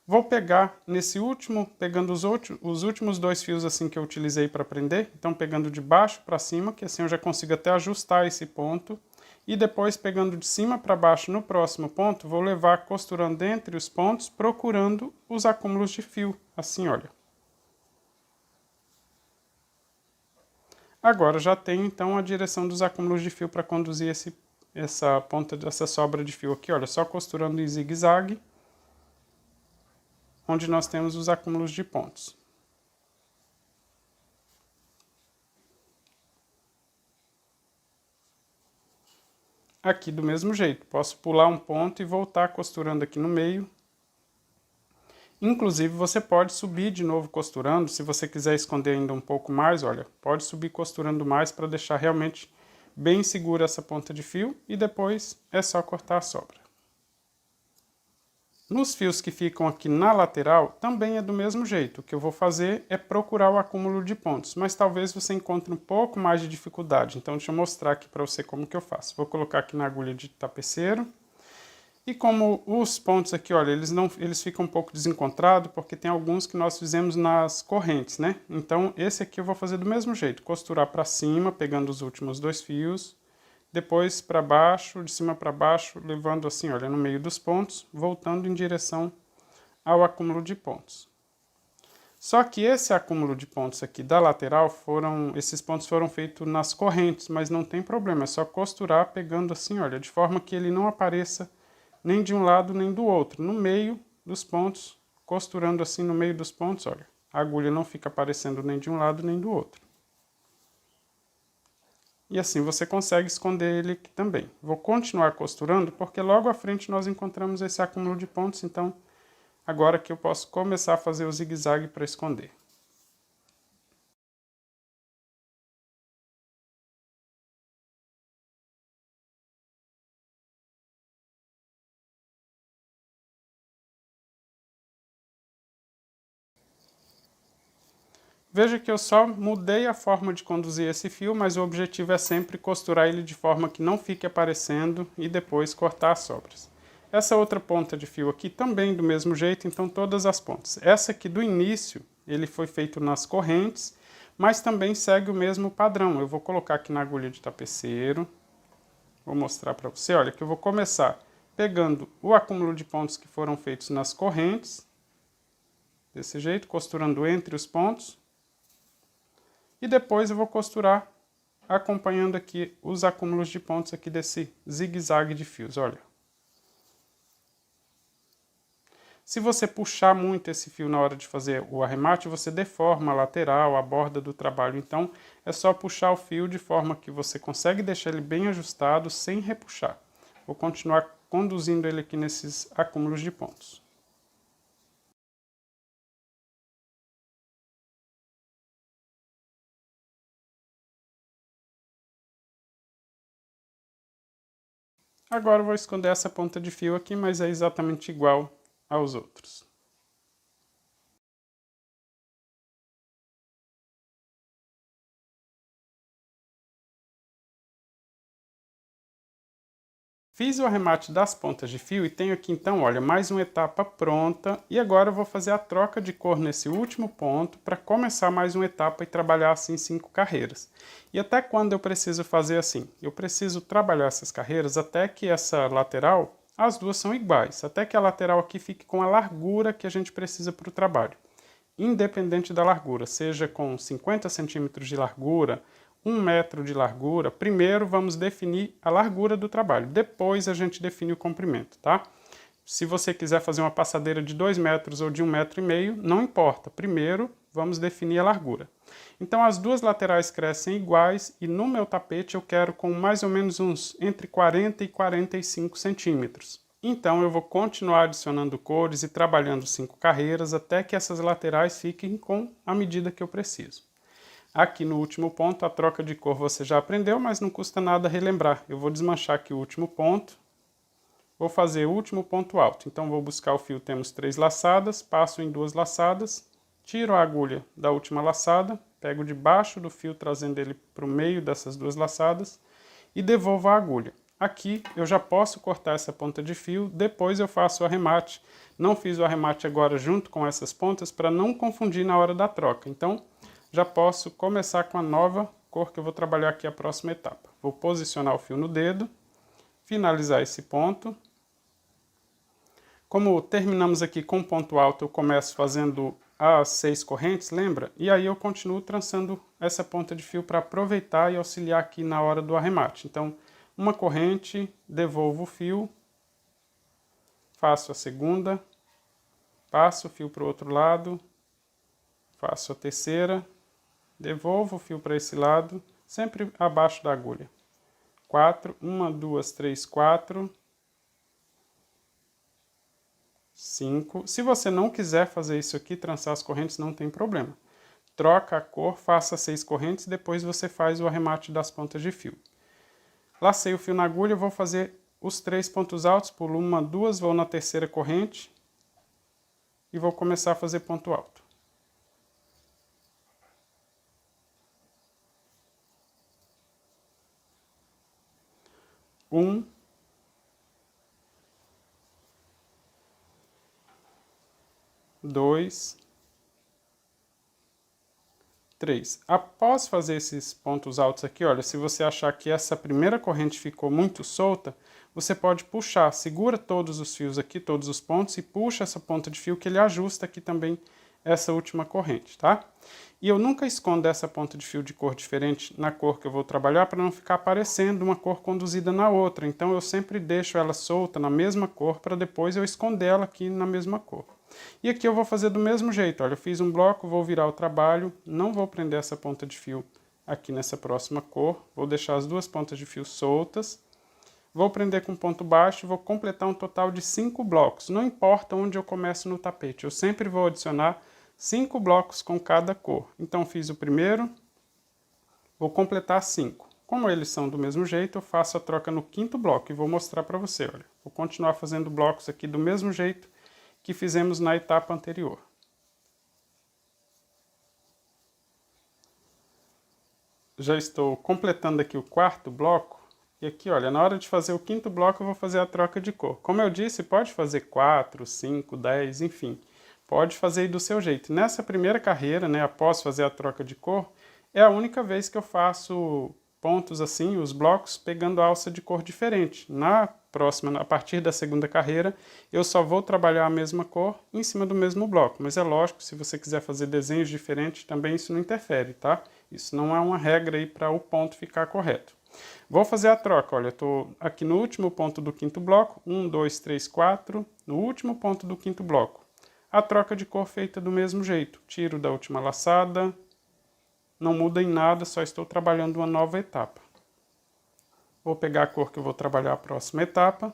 vou pegar nesse último, pegando os últimos dois fios assim que eu utilizei para prender, então pegando de baixo para cima, que assim eu já consigo até ajustar esse ponto, e depois pegando de cima para baixo no próximo ponto, vou levar costurando entre os pontos, procurando os acúmulos de fio, assim, olha. Agora já tenho então a direção dos acúmulos de fio para conduzir essa ponta dessa sobra de fio aqui, olha, só costurando em zigue-zague, onde nós temos os acúmulos de pontos. Aqui do mesmo jeito, posso pular um ponto e voltar costurando aqui no meio. Inclusive você pode subir de novo costurando, se você quiser esconder ainda um pouco mais, olha, pode subir costurando mais para deixar realmente bem segura essa ponta de fio e depois é só cortar a sobra. Nos fios que ficam aqui na lateral, também é do mesmo jeito. O que eu vou fazer é procurar o acúmulo de pontos, mas talvez você encontre um pouco mais de dificuldade. Então, deixa eu mostrar aqui para você como que eu faço. Vou colocar aqui na agulha de tapeceiro. E como os pontos aqui, olha, eles ficam um pouco desencontrados, porque tem alguns que nós fizemos nas correntes, né? Então, esse aqui eu vou fazer do mesmo jeito. Costurar para cima, pegando os últimos dois fios. Depois para baixo, de cima para baixo, levando assim, olha, no meio dos pontos, voltando em direção ao acúmulo de pontos. Só que esse acúmulo de pontos aqui da lateral, esses pontos foram feitos nas correntes, mas não tem problema, é só costurar pegando assim, olha, de forma que ele não apareça nem de um lado nem do outro. No meio dos pontos, costurando assim no meio dos pontos, olha, a agulha não fica aparecendo nem de um lado nem do outro. E assim você consegue esconder ele aqui também. Vou continuar costurando porque logo à frente nós encontramos esse acúmulo de pontos, então agora que eu posso começar a fazer o zigue-zague para esconder. Veja que eu só mudei a forma de conduzir esse fio, mas o objetivo é sempre costurar ele de forma que não fique aparecendo e depois cortar as sobras. Essa outra ponta de fio aqui também do mesmo jeito, então todas as pontas. Essa aqui do início, ele foi feito nas correntes, mas também segue o mesmo padrão. Eu vou colocar aqui na agulha de tapeceiro, vou mostrar para você, olha, que eu vou começar pegando o acúmulo de pontos que foram feitos nas correntes, desse jeito, costurando entre os pontos. E depois eu vou costurar acompanhando aqui os acúmulos de pontos aqui desse zigue-zague de fios, olha. Se você puxar muito esse fio na hora de fazer o arremate, você deforma a lateral, a borda do trabalho. Então, é só puxar o fio de forma que você consegue deixar ele bem ajustado sem repuxar. Vou continuar conduzindo ele aqui nesses acúmulos de pontos. Agora eu vou esconder essa ponta de fio aqui, mas é exatamente igual aos outros. Fiz o arremate das pontas de fio e tenho aqui então, olha, mais uma etapa pronta. E agora eu vou fazer a troca de cor nesse último ponto para começar mais uma etapa e trabalhar assim 5 carreiras. E até quando eu preciso fazer assim? Eu preciso trabalhar essas carreiras até que essa lateral, as duas são iguais, até que a lateral aqui fique com a largura que a gente precisa para o trabalho. Independente da largura, seja com 50 centímetros de largura, 1 metro de largura, primeiro vamos definir a largura do trabalho, depois a gente define o comprimento, tá? Se você quiser fazer uma passadeira de 2 metros ou de 1,5 metro, não importa, primeiro vamos definir a largura. Então as duas laterais crescem iguais e no meu tapete eu quero com mais ou menos uns entre 40 e 45 centímetros. Então eu vou continuar adicionando cores e trabalhando 5 carreiras até que essas laterais fiquem com a medida que eu preciso. Aqui no último ponto, a troca de cor você já aprendeu, mas não custa nada relembrar. Eu vou desmanchar aqui o último ponto, vou fazer o último ponto alto. Então vou buscar o fio, temos 3 laçadas, passo em 2 laçadas, tiro a agulha da última laçada, pego debaixo do fio, trazendo ele para o meio dessas 2 laçadas e devolvo a agulha. Aqui eu já posso cortar essa ponta de fio, depois eu faço o arremate. Não fiz o arremate agora junto com essas pontas para não confundir na hora da troca. Então, já posso começar com a nova cor que eu vou trabalhar aqui a próxima etapa. Vou posicionar o fio no dedo, finalizar esse ponto. Como terminamos aqui com ponto alto, eu começo fazendo as 6 correntes, lembra? E aí eu continuo trançando essa ponta de fio para aproveitar e auxiliar aqui na hora do arremate. Então, uma corrente, devolvo o fio, faço a segunda, passo o fio para o outro lado, faço a terceira, devolvo o fio para esse lado, sempre abaixo da agulha. 4, 1, 2, 3, 4, 5. Se você não quiser fazer isso aqui, trançar as correntes, não tem problema. Troca a cor, faça 6 correntes, depois você faz o arremate das pontas de fio. Lacei o fio na agulha, vou fazer os 3 pontos altos, pulo 1, 2, vou na terceira corrente e vou começar a fazer ponto alto. 1, 2, 3. Após fazer esses pontos altos aqui, olha, se você achar que essa primeira corrente ficou muito solta, você pode puxar, segura todos os fios aqui, todos os pontos, e puxa essa ponta de fio que ele ajusta aqui também essa última corrente, tá? E eu nunca escondo essa ponta de fio de cor diferente na cor que eu vou trabalhar para não ficar aparecendo uma cor conduzida na outra. Então eu sempre deixo ela solta na mesma cor para depois eu esconder ela aqui na mesma cor. E aqui eu vou fazer do mesmo jeito, olha, eu fiz um bloco, vou virar o trabalho, não vou prender essa ponta de fio aqui nessa próxima cor, vou deixar as duas pontas de fio soltas, vou prender com ponto baixo e vou completar um total de 5 blocos, não importa onde eu começo no tapete, eu sempre vou adicionar 5 blocos com cada cor. Então fiz o primeiro, vou completar 5. Como eles são do mesmo jeito, eu faço a troca no 5º bloco e vou mostrar para você, olha. Vou continuar fazendo blocos aqui do mesmo jeito que fizemos na etapa anterior. Já estou completando aqui o 4º bloco. E aqui, olha, na hora de fazer o 5º bloco eu vou fazer a troca de cor. Como eu disse, pode fazer 4, 5, 10, enfim. Pode fazer aí do seu jeito. Nessa primeira carreira, né, após fazer a troca de cor, é a única vez que eu faço pontos assim, os blocos, pegando alça de cor diferente. Na próxima, a partir da segunda carreira, eu só vou trabalhar a mesma cor em cima do mesmo bloco. Mas é lógico, se você quiser fazer desenhos diferentes, também isso não interfere, tá? Isso não é uma regra aí para o ponto ficar correto. Vou fazer a troca, olha, eu estou aqui no último ponto do quinto bloco, 1, 2, 3, 4, no último ponto do quinto bloco. A troca de cor feita do mesmo jeito, tiro da última laçada, não muda em nada, só estou trabalhando uma nova etapa. Vou pegar a cor que eu vou trabalhar a próxima etapa,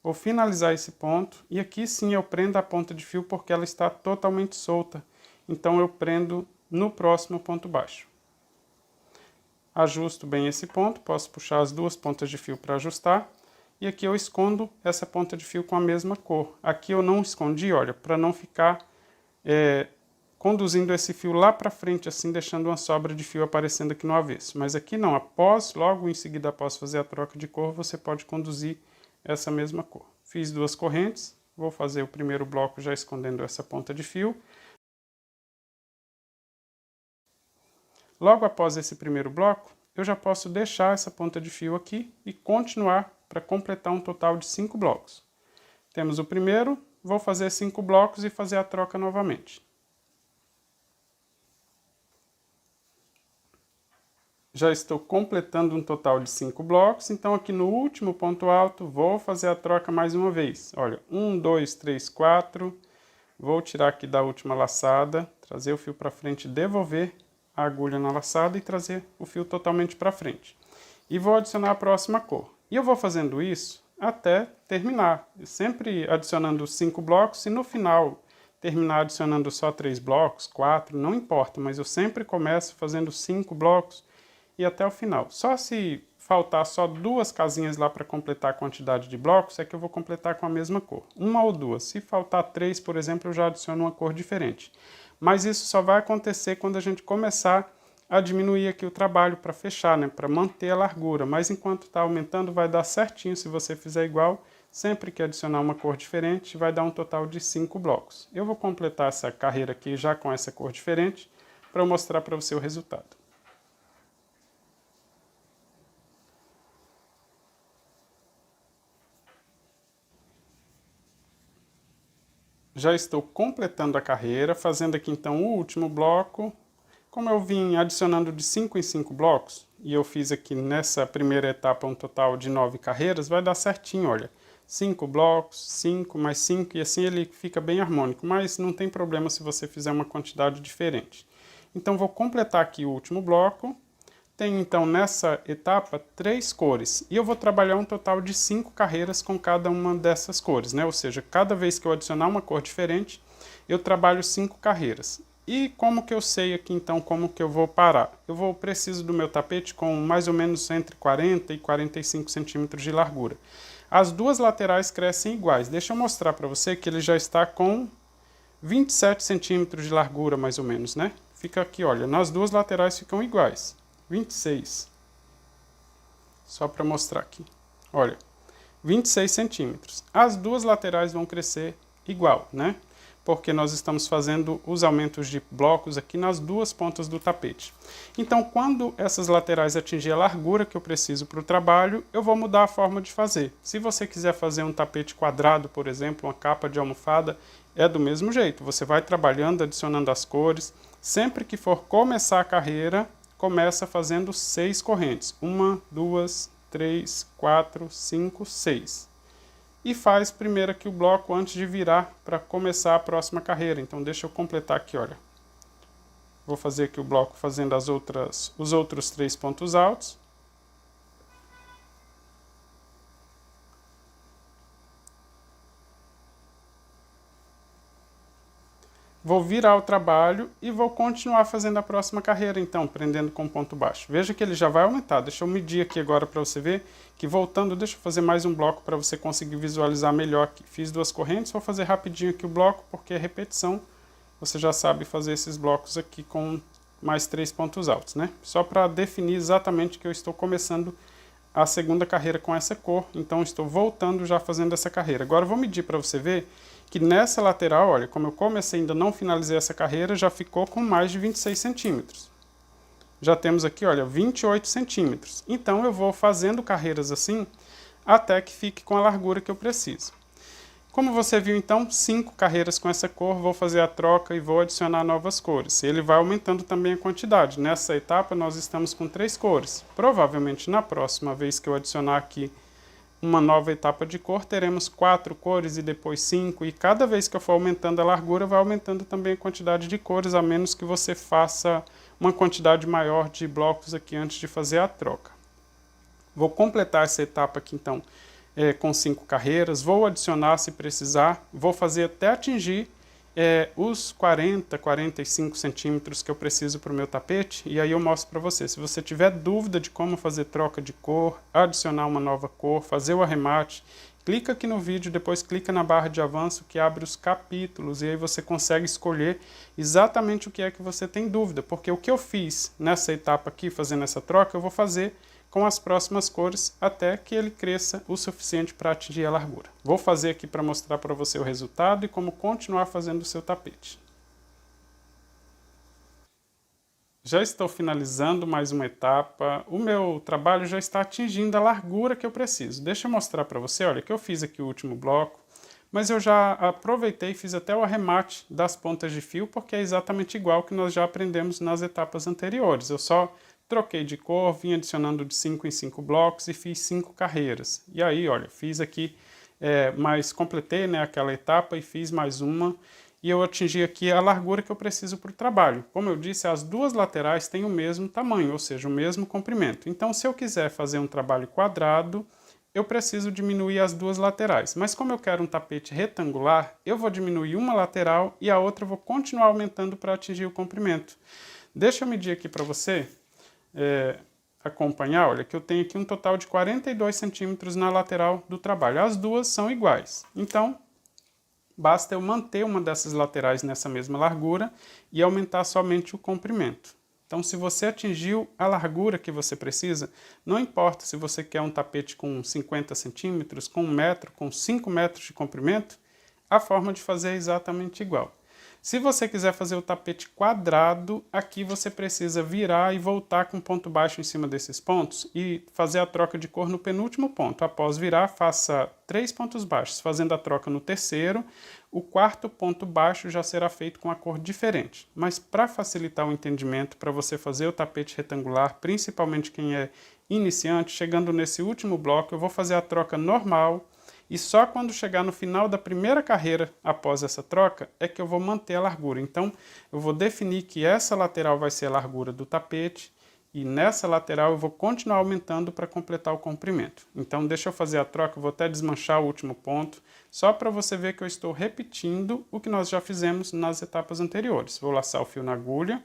vou finalizar esse ponto, e aqui sim eu prendo a ponta de fio porque ela está totalmente solta, então eu prendo no próximo ponto baixo. Ajusto bem esse ponto, posso puxar as duas pontas de fio para ajustar. E aqui eu escondo essa ponta de fio com a mesma cor. Aqui eu não escondi, olha, para não ficar conduzindo esse fio lá para frente, assim, deixando uma sobra de fio aparecendo aqui no avesso. Mas aqui não, logo em seguida após fazer a troca de cor, você pode conduzir essa mesma cor. Fiz duas correntes, vou fazer o primeiro bloco já escondendo essa ponta de fio. Logo após esse primeiro bloco, eu já posso deixar essa ponta de fio aqui e continuar para completar um total de 5 blocos. Temos o primeiro, vou fazer 5 blocos e fazer a troca novamente. Já estou completando um total de 5 blocos, então aqui no último ponto alto vou fazer a troca mais uma vez. Olha, 1, 2, 3, 4, vou tirar aqui da última laçada, trazer o fio para frente, devolver a agulha na laçada e trazer o fio totalmente para frente. E vou adicionar a próxima cor. E eu vou fazendo isso até terminar, sempre adicionando 5 blocos e no final terminar adicionando só 3 blocos, 4, não importa, mas eu sempre começo fazendo 5 blocos e até o final. Só se faltar só 2 casinhas lá para completar a quantidade de blocos, é que eu vou completar com a mesma cor. 1 ou 2. Se faltar 3, por exemplo, eu já adiciono uma cor diferente. Mas isso só vai acontecer quando a gente começar a diminuir aqui o trabalho para fechar, né? Para manter a largura. Mas enquanto está aumentando, vai dar certinho se você fizer igual. Sempre que adicionar uma cor diferente, vai dar um total de 5 blocos. Eu vou completar essa carreira aqui já com essa cor diferente, para mostrar para você o resultado. Já estou completando a carreira, fazendo aqui então o último bloco. Como eu vim adicionando de 5 em 5 blocos, e eu fiz aqui nessa primeira etapa um total de 9 carreiras, vai dar certinho, olha. 5 blocos, 5 mais 5, e assim ele fica bem harmônico, mas não tem problema se você fizer uma quantidade diferente. Então vou completar aqui o último bloco. Tenho então nessa etapa 3 cores, e eu vou trabalhar um total de 5 carreiras com cada uma dessas cores, né? Ou seja, cada vez que eu adicionar uma cor diferente, eu trabalho 5 carreiras. E como que eu sei aqui então como que eu vou parar? Preciso do meu tapete com mais ou menos entre 40 e 45 centímetros de largura. As duas laterais crescem iguais. Deixa eu mostrar para você que ele já está com 27 centímetros de largura mais ou menos, né? Fica aqui, olha, nas duas laterais ficam iguais. 26. Só para mostrar aqui. Olha, 26 centímetros. As duas laterais vão crescer igual, né? Porque nós estamos fazendo os aumentos de blocos aqui nas duas pontas do tapete. Então, quando essas laterais atingirem a largura que eu preciso para o trabalho, eu vou mudar a forma de fazer. Se você quiser fazer um tapete quadrado, por exemplo, uma capa de almofada, é do mesmo jeito. Você vai trabalhando, adicionando as cores. Sempre que for começar a carreira, começa fazendo 6 correntes. 1, 2, 3, 4, 5, 6. E faz primeiro aqui o bloco antes de virar para começar a próxima carreira. Então deixa eu completar aqui, olha. Vou fazer aqui o bloco fazendo os outros 3 pontos altos. Vou virar o trabalho e vou continuar fazendo a próxima carreira, então, prendendo com ponto baixo. Veja que ele já vai aumentar. Deixa eu medir aqui agora para você ver que voltando, deixa eu fazer mais um bloco para você conseguir visualizar melhor aqui. Fiz 2 correntes, vou fazer rapidinho aqui o bloco, porque é repetição. Você já sabe fazer esses blocos aqui com mais 3 pontos altos, né? Só para definir exatamente que eu estou começando a segunda carreira com essa cor, então estou voltando já fazendo essa carreira. Agora eu vou medir para você ver que nessa lateral, olha, como eu comecei ainda não finalizei essa carreira, já ficou com mais de 26 centímetros. Já temos aqui, olha, 28 centímetros. Então eu vou fazendo carreiras assim, até que fique com a largura que eu preciso. Como você viu então, 5 carreiras com essa cor, vou fazer a troca e vou adicionar novas cores. Ele vai aumentando também a quantidade. Nessa etapa nós estamos com 3 cores. Provavelmente na próxima vez que eu adicionar aqui uma nova etapa de cor, teremos 4 cores e depois 5, e cada vez que eu for aumentando a largura, vai aumentando também a quantidade de cores, a menos que você faça uma quantidade maior de blocos aqui antes de fazer a troca. Vou completar essa etapa aqui então com 5 carreiras, vou adicionar se precisar, vou fazer até atingir os 40, 45 centímetros que eu preciso para o meu tapete, e aí eu mostro para você. Se você tiver dúvida de como fazer troca de cor, adicionar uma nova cor, fazer o arremate, clica aqui no vídeo, depois clica na barra de avanço que abre os capítulos, e aí você consegue escolher exatamente o que é que você tem dúvida, porque o que eu fiz nessa etapa aqui, fazendo essa troca, eu vou fazer com as próximas cores até que ele cresça o suficiente para atingir a largura. Vou fazer aqui para mostrar para você o resultado e como continuar fazendo o seu tapete. Já estou finalizando mais uma etapa. O meu trabalho já está atingindo a largura que eu preciso. Deixa eu mostrar para você, olha, que eu fiz aqui o último bloco, mas eu já aproveitei e fiz até o arremate das pontas de fio, porque é exatamente igual que nós já aprendemos nas etapas anteriores. Eu só troquei de cor, vim adicionando de 5 em 5 blocos e fiz 5 carreiras. E aí, olha, fiz aqui, mas completei, né, aquela etapa e fiz mais uma. E eu atingi aqui a largura que eu preciso para o trabalho. Como eu disse, as duas laterais têm o mesmo tamanho, ou seja, o mesmo comprimento. Então, se eu quiser fazer um trabalho quadrado, eu preciso diminuir as duas laterais. Mas como eu quero um tapete retangular, eu vou diminuir uma lateral e a outra eu vou continuar aumentando para atingir o comprimento. Deixa eu medir aqui para você acompanhar, olha, que eu tenho aqui um total de 42 centímetros na lateral do trabalho. As duas são iguais. Então, basta eu manter uma dessas laterais nessa mesma largura e aumentar somente o comprimento. Então, se você atingiu a largura que você precisa, não importa se você quer um tapete com 50 centímetros, com 1 metro, com 5 metros de comprimento, a forma de fazer é exatamente igual. Se você quiser fazer o tapete quadrado, aqui você precisa virar e voltar com ponto baixo em cima desses pontos e fazer a troca de cor no penúltimo ponto. Após virar, faça 3 pontos baixos. Fazendo a troca no terceiro, o quarto ponto baixo já será feito com a cor diferente. Mas para facilitar o entendimento, para você fazer o tapete retangular, principalmente quem é iniciante, chegando nesse último bloco, eu vou fazer a troca normal. E só quando chegar no final da primeira carreira, após essa troca, é que eu vou manter a largura. Então, eu vou definir que essa lateral vai ser a largura do tapete, e nessa lateral eu vou continuar aumentando para completar o comprimento. Então, deixa eu fazer a troca, eu vou até desmanchar o último ponto, só para você ver que eu estou repetindo o que nós já fizemos nas etapas anteriores. Vou laçar o fio na agulha,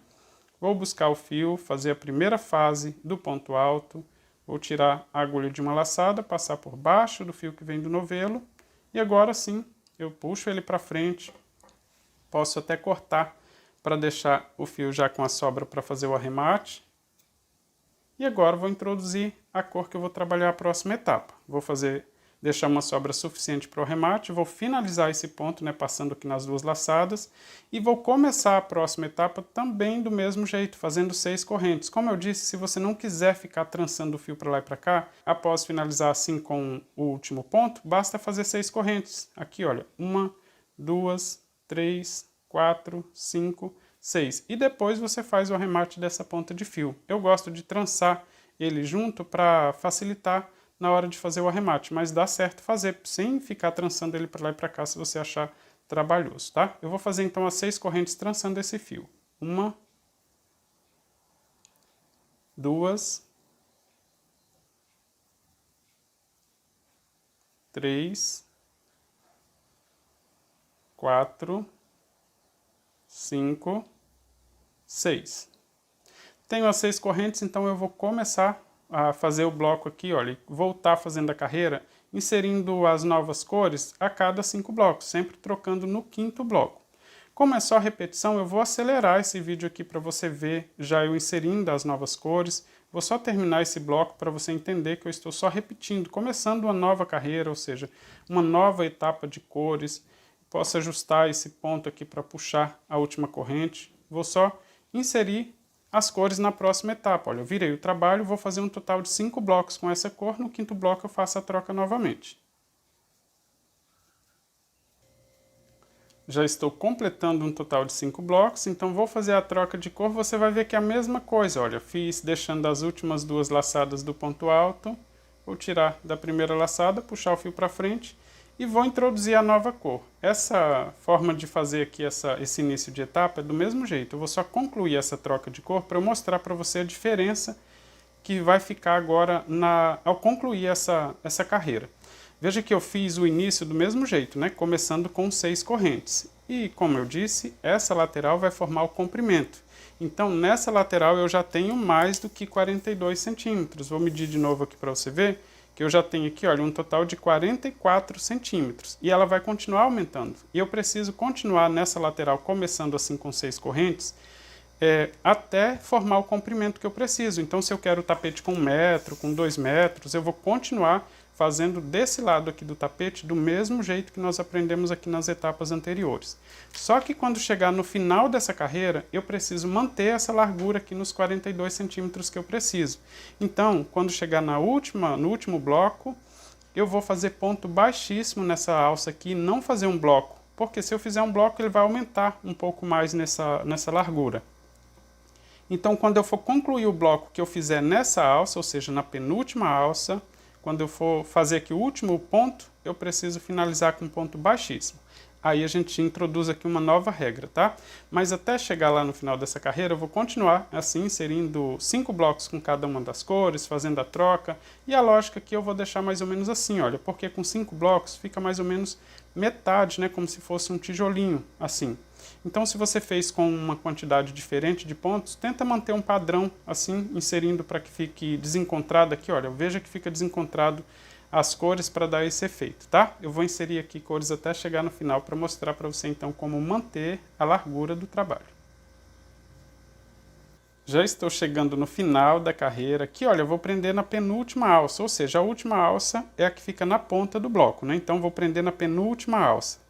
vou buscar o fio, fazer a primeira fase do ponto alto. Vou tirar a agulha de uma laçada, passar por baixo do fio que vem do novelo. E agora sim, eu puxo ele para frente. Posso até cortar para deixar o fio já com a sobra para fazer o arremate. E agora vou introduzir a cor que eu vou trabalhar a próxima etapa. Vou deixar uma sobra suficiente para o arremate, vou finalizar esse ponto, né, passando aqui nas duas laçadas, e vou começar a próxima etapa também do mesmo jeito, fazendo 6 correntes. Como eu disse, se você não quiser ficar trançando o fio para lá e para cá, após finalizar assim com o último ponto, basta fazer 6 correntes. Aqui, olha, 1, 2, 3, 4, 5, 6. E depois você faz o arremate dessa ponta de fio. Eu gosto de trançar ele junto para facilitar na hora de fazer o arremate, mas dá certo fazer sem ficar trançando ele para lá e para cá se você achar trabalhoso, tá? Eu vou fazer então as 6 correntes trançando esse fio. 1, 2, 3, 4, 5, 6. Tenho as 6 correntes, então eu vou começar a fazer o bloco aqui, olha, e voltar fazendo a carreira, inserindo as novas cores a cada 5 blocos, sempre trocando no 5º bloco. Como é só repetição, eu vou acelerar esse vídeo aqui para você ver já eu inserindo as novas cores. Vou só terminar esse bloco para você entender que eu estou só repetindo, começando uma nova carreira, ou seja, uma nova etapa de cores. Posso ajustar esse ponto aqui para puxar a última corrente. Vou só inserir as cores na próxima etapa. Olha, eu virei o trabalho, vou fazer um total de 5 blocos com essa cor, no 5º bloco eu faço a troca novamente. Já estou completando um total de 5 blocos, então vou fazer a troca de cor. Você vai ver que é a mesma coisa, olha, fiz deixando as últimas duas laçadas do ponto alto, vou tirar da primeira laçada, puxar o fio para frente e vou introduzir a nova cor. Essa forma de fazer aqui esse início de etapa é do mesmo jeito, eu vou só concluir essa troca de cor para eu mostrar para você a diferença que vai ficar agora ao concluir essa carreira. Veja que eu fiz o início do mesmo jeito, né? Começando com 6 correntes. E, como eu disse, essa lateral vai formar o comprimento. Então, nessa lateral eu já tenho mais do que 42 centímetros. Vou medir de novo aqui para você ver que eu já tenho aqui, olha, um total de 44 centímetros. E ela vai continuar aumentando. E eu preciso continuar nessa lateral, começando assim com 6 correntes, até formar o comprimento que eu preciso. Então, se eu quero o tapete com 1 metro, com 2 metros, eu vou continuar fazendo desse lado aqui do tapete do mesmo jeito que nós aprendemos aqui nas etapas anteriores. Só que quando chegar no final dessa carreira, eu preciso manter essa largura aqui nos 42 centímetros que eu preciso. Então, quando chegar no último bloco, eu vou fazer ponto baixíssimo nessa alça aqui, não fazer um bloco, porque se eu fizer um bloco ele vai aumentar um pouco mais nessa largura. Então, quando eu for concluir o bloco que eu fizer nessa alça, ou seja, na penúltima alça, quando eu for fazer aqui o último ponto, eu preciso finalizar com ponto baixíssimo. Aí a gente introduz aqui uma nova regra, tá? Mas até chegar lá no final dessa carreira, eu vou continuar assim, inserindo 5 blocos com cada uma das cores, fazendo a troca. E a lógica aqui eu vou deixar mais ou menos assim, olha, porque com 5 blocos fica mais ou menos metade, né? Como se fosse um tijolinho, assim. Então, se você fez com uma quantidade diferente de pontos, tenta manter um padrão assim, inserindo para que fique desencontrado aqui, olha, veja que fica desencontrado as cores para dar esse efeito, tá? Eu vou inserir aqui cores até chegar no final para mostrar para você então como manter a largura do trabalho. Já estou chegando no final da carreira aqui, olha, eu vou prender na penúltima alça, ou seja, a última alça é a que fica na ponta do bloco, né? Então, vou prender na penúltima alça.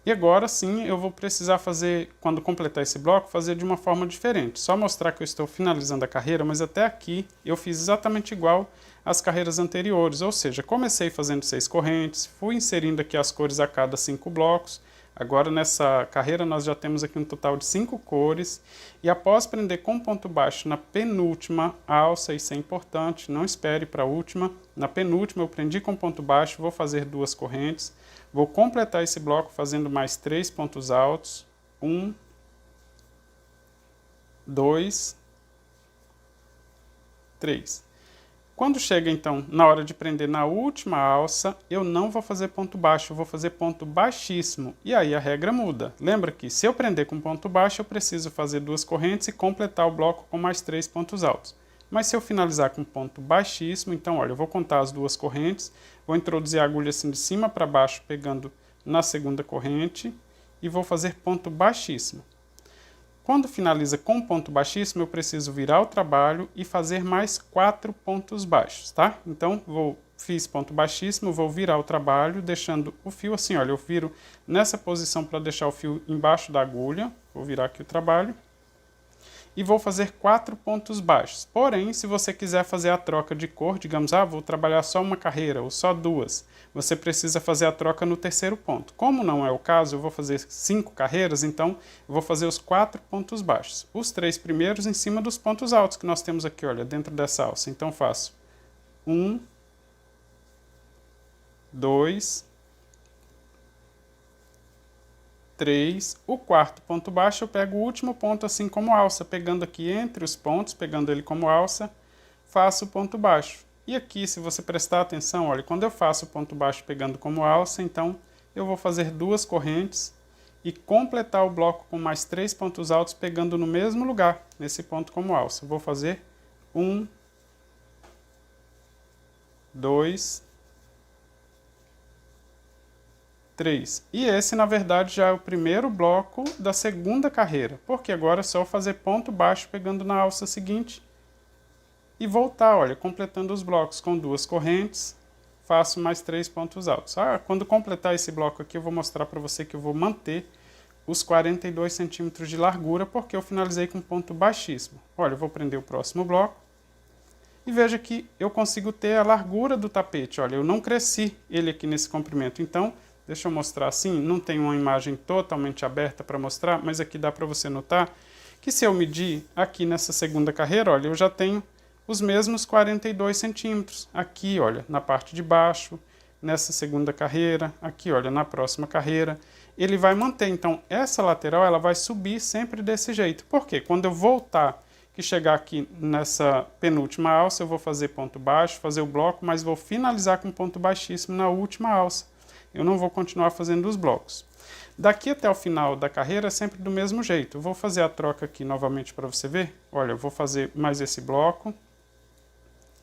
E agora sim eu vou precisar fazer, quando completar esse bloco, fazer de uma forma diferente. Só mostrar que eu estou finalizando a carreira, mas até aqui eu fiz exatamente igual às carreiras anteriores. Ou seja, comecei fazendo 6 correntes, fui inserindo aqui as cores a cada 5 blocos. Agora nessa carreira nós já temos aqui um total de 5 cores. E após prender com ponto baixo na penúltima alça, isso é importante, não espere para a última. Na penúltima eu prendi com ponto baixo, vou fazer 2 correntes. Vou completar esse bloco fazendo mais 3 pontos altos. 1, 2, 3. Quando chega então na hora de prender na última alça, eu não vou fazer ponto baixo, eu vou fazer ponto baixíssimo. E aí a regra muda. Lembra que se eu prender com ponto baixo, eu preciso fazer 2 correntes e completar o bloco com mais 3 pontos altos. Mas se eu finalizar com ponto baixíssimo, então olha, eu vou contar as 2 correntes, vou introduzir a agulha assim de cima para baixo, pegando na segunda corrente, e vou fazer ponto baixíssimo. Quando finaliza com ponto baixíssimo, eu preciso virar o trabalho e fazer mais 4 pontos baixos, tá? Então, fiz ponto baixíssimo, vou virar o trabalho, deixando o fio assim, olha, eu viro nessa posição para deixar o fio embaixo da agulha, vou virar aqui o trabalho, e vou fazer 4 pontos baixos. Porém, se você quiser fazer a troca de cor, digamos, vou trabalhar só uma carreira ou só 2, você precisa fazer a troca no terceiro ponto. Como não é o caso, eu vou fazer 5 carreiras, então eu vou fazer os 4 pontos baixos. Os 3 primeiros em cima dos pontos altos que nós temos aqui, olha, dentro dessa alça. Então faço 1, 2, 3, o quarto ponto baixo eu pego o último ponto assim como alça, pegando aqui entre os pontos, pegando ele como alça, faço o ponto baixo. E aqui, se você prestar atenção, olha, quando eu faço o ponto baixo pegando como alça, então eu vou fazer 2 correntes e completar o bloco com mais 3 pontos altos pegando no mesmo lugar, nesse ponto como alça. Vou fazer 1, 2, 3. E esse, na verdade, já é o primeiro bloco da segunda carreira, porque agora é só fazer ponto baixo pegando na alça seguinte e voltar, olha, completando os blocos com 2 correntes, faço mais 3 pontos altos. Quando completar esse bloco aqui, eu vou mostrar para você que eu vou manter os 42 centímetros de largura, porque eu finalizei com ponto baixíssimo. Olha, eu vou prender o próximo bloco e veja que eu consigo ter a largura do tapete. Olha, eu não cresci ele aqui nesse comprimento, então Deixa eu mostrar assim, não tem uma imagem totalmente aberta para mostrar, mas aqui dá para você notar que se eu medir aqui nessa segunda carreira, olha, eu já tenho os mesmos 42 centímetros. Aqui, olha, na parte de baixo, nessa segunda carreira, aqui, olha, na próxima carreira, ele vai manter. Então, essa lateral, ela vai subir sempre desse jeito. Por quê? Quando eu voltar, que chegar aqui nessa penúltima alça, eu vou fazer ponto baixo, fazer o bloco, mas vou finalizar com ponto baixíssimo na última alça. Eu não vou continuar fazendo os blocos. Daqui até o final da carreira é sempre do mesmo jeito. Eu vou fazer a troca aqui novamente para você ver. Olha, eu vou fazer mais esse bloco,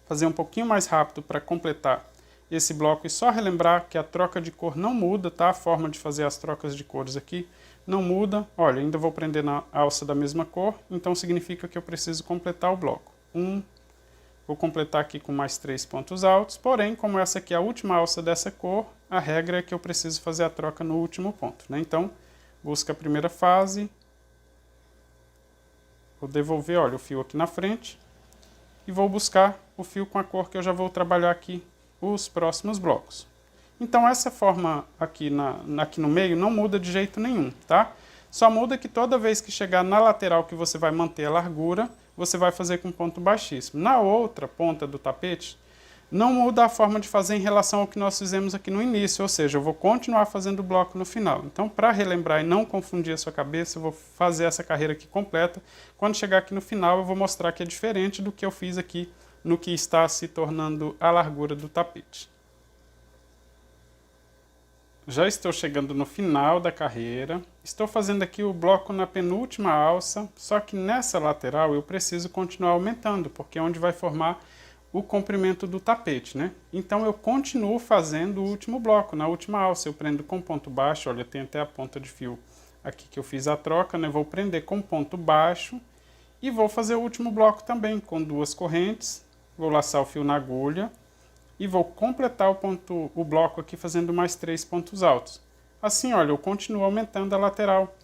fazer um pouquinho mais rápido para completar esse bloco e só relembrar que a troca de cor não muda, tá? A forma de fazer as trocas de cores aqui não muda. Olha, ainda vou prender na alça da mesma cor, então significa que eu preciso completar o bloco. Vou completar aqui com mais 3 pontos altos, porém, como essa aqui é a última alça dessa cor, a regra é que eu preciso fazer a troca no último ponto, né? Então, busca a primeira fase, vou devolver, olha, o fio aqui na frente, e vou buscar o fio com a cor que eu já vou trabalhar aqui os próximos blocos. Então essa forma aqui, aqui no meio não muda de jeito nenhum, tá? Só muda que toda vez que chegar na lateral que você vai manter a largura, você vai fazer com ponto baixíssimo. Na outra ponta do tapete, não muda a forma de fazer em relação ao que nós fizemos aqui no início, ou seja, eu vou continuar fazendo o bloco no final. Então, para relembrar e não confundir a sua cabeça, eu vou fazer essa carreira aqui completa. Quando chegar aqui no final, eu vou mostrar que é diferente do que eu fiz aqui no que está se tornando a largura do tapete. Já estou chegando no final da carreira, estou fazendo aqui o bloco na penúltima alça, só que nessa lateral eu preciso continuar aumentando, porque é onde vai formar o comprimento do tapete, né? Então eu continuo fazendo o último bloco, na última alça eu prendo com ponto baixo, olha, tem até a ponta de fio aqui que eu fiz a troca, né? Vou prender com ponto baixo e vou fazer o último bloco também, com 2 correntes, vou laçar o fio na agulha, e vou completar o bloco aqui fazendo mais 3 pontos altos. Assim, olha, eu continuo aumentando a lateral.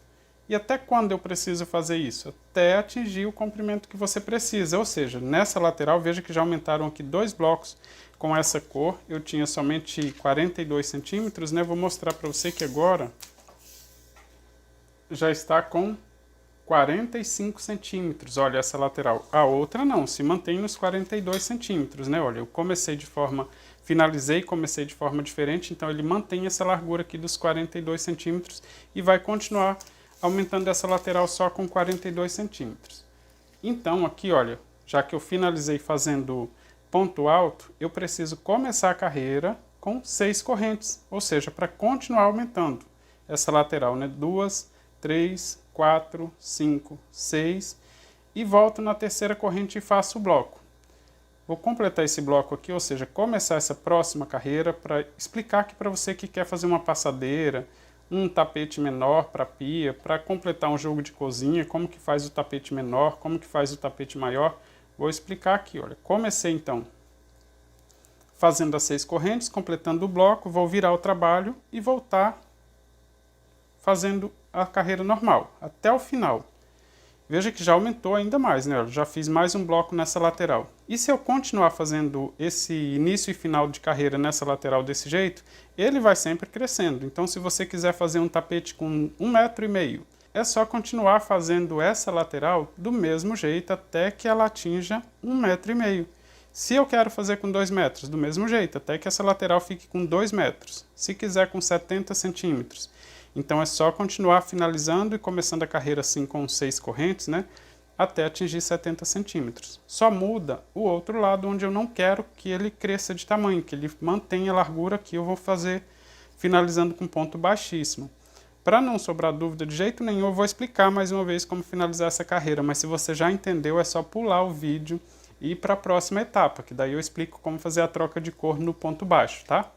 E até quando eu preciso fazer isso? Até atingir o comprimento que você precisa. Ou seja, nessa lateral, veja que já aumentaram aqui 2 blocos com essa cor. Eu tinha somente 42 centímetros, né? Vou mostrar para você que agora já está com 45 centímetros, olha essa lateral. A outra não, se mantém nos 42 centímetros, né? Olha, eu finalizei e comecei de forma diferente, então ele mantém essa largura aqui dos 42 centímetros e vai continuar aumentando essa lateral só com 42 centímetros. Então aqui, olha, já que eu finalizei fazendo ponto alto, eu preciso começar a carreira com 6 correntes, ou seja, para continuar aumentando essa lateral, né? 2, 3, 4, 5, 6 e volto na terceira corrente e faço o bloco. Vou completar esse bloco aqui, ou seja, começar essa próxima carreira para explicar aqui para você que quer fazer uma passadeira, um tapete menor para pia, para completar um jogo de cozinha, como que faz o tapete menor, como que faz o tapete maior. Vou explicar aqui, olha. Comecei então fazendo as 6 correntes, completando o bloco, vou virar o trabalho e voltar fazendo a carreira normal, até o final. Veja que já aumentou ainda mais, né? Eu já fiz mais um bloco nessa lateral. E se eu continuar fazendo esse início e final de carreira nessa lateral desse jeito, ele vai sempre crescendo. Então, se você quiser fazer um tapete com 1,5 m, é só continuar fazendo essa lateral do mesmo jeito até que ela atinja 1,5 m. Se eu quero fazer com 2 metros, do mesmo jeito, até que essa lateral fique com 2 metros. Se quiser com 70 centímetros. Então é só continuar finalizando e começando a carreira assim com 6 correntes, né? Até atingir 70 centímetros. Só muda o outro lado onde eu não quero que ele cresça de tamanho, que ele mantenha a largura aqui, eu vou fazer finalizando com ponto baixíssimo. Para não sobrar dúvida de jeito nenhum, eu vou explicar mais uma vez como finalizar essa carreira, mas se você já entendeu, é só pular o vídeo e ir para a próxima etapa, que daí eu explico como fazer a troca de cor no ponto baixo, tá?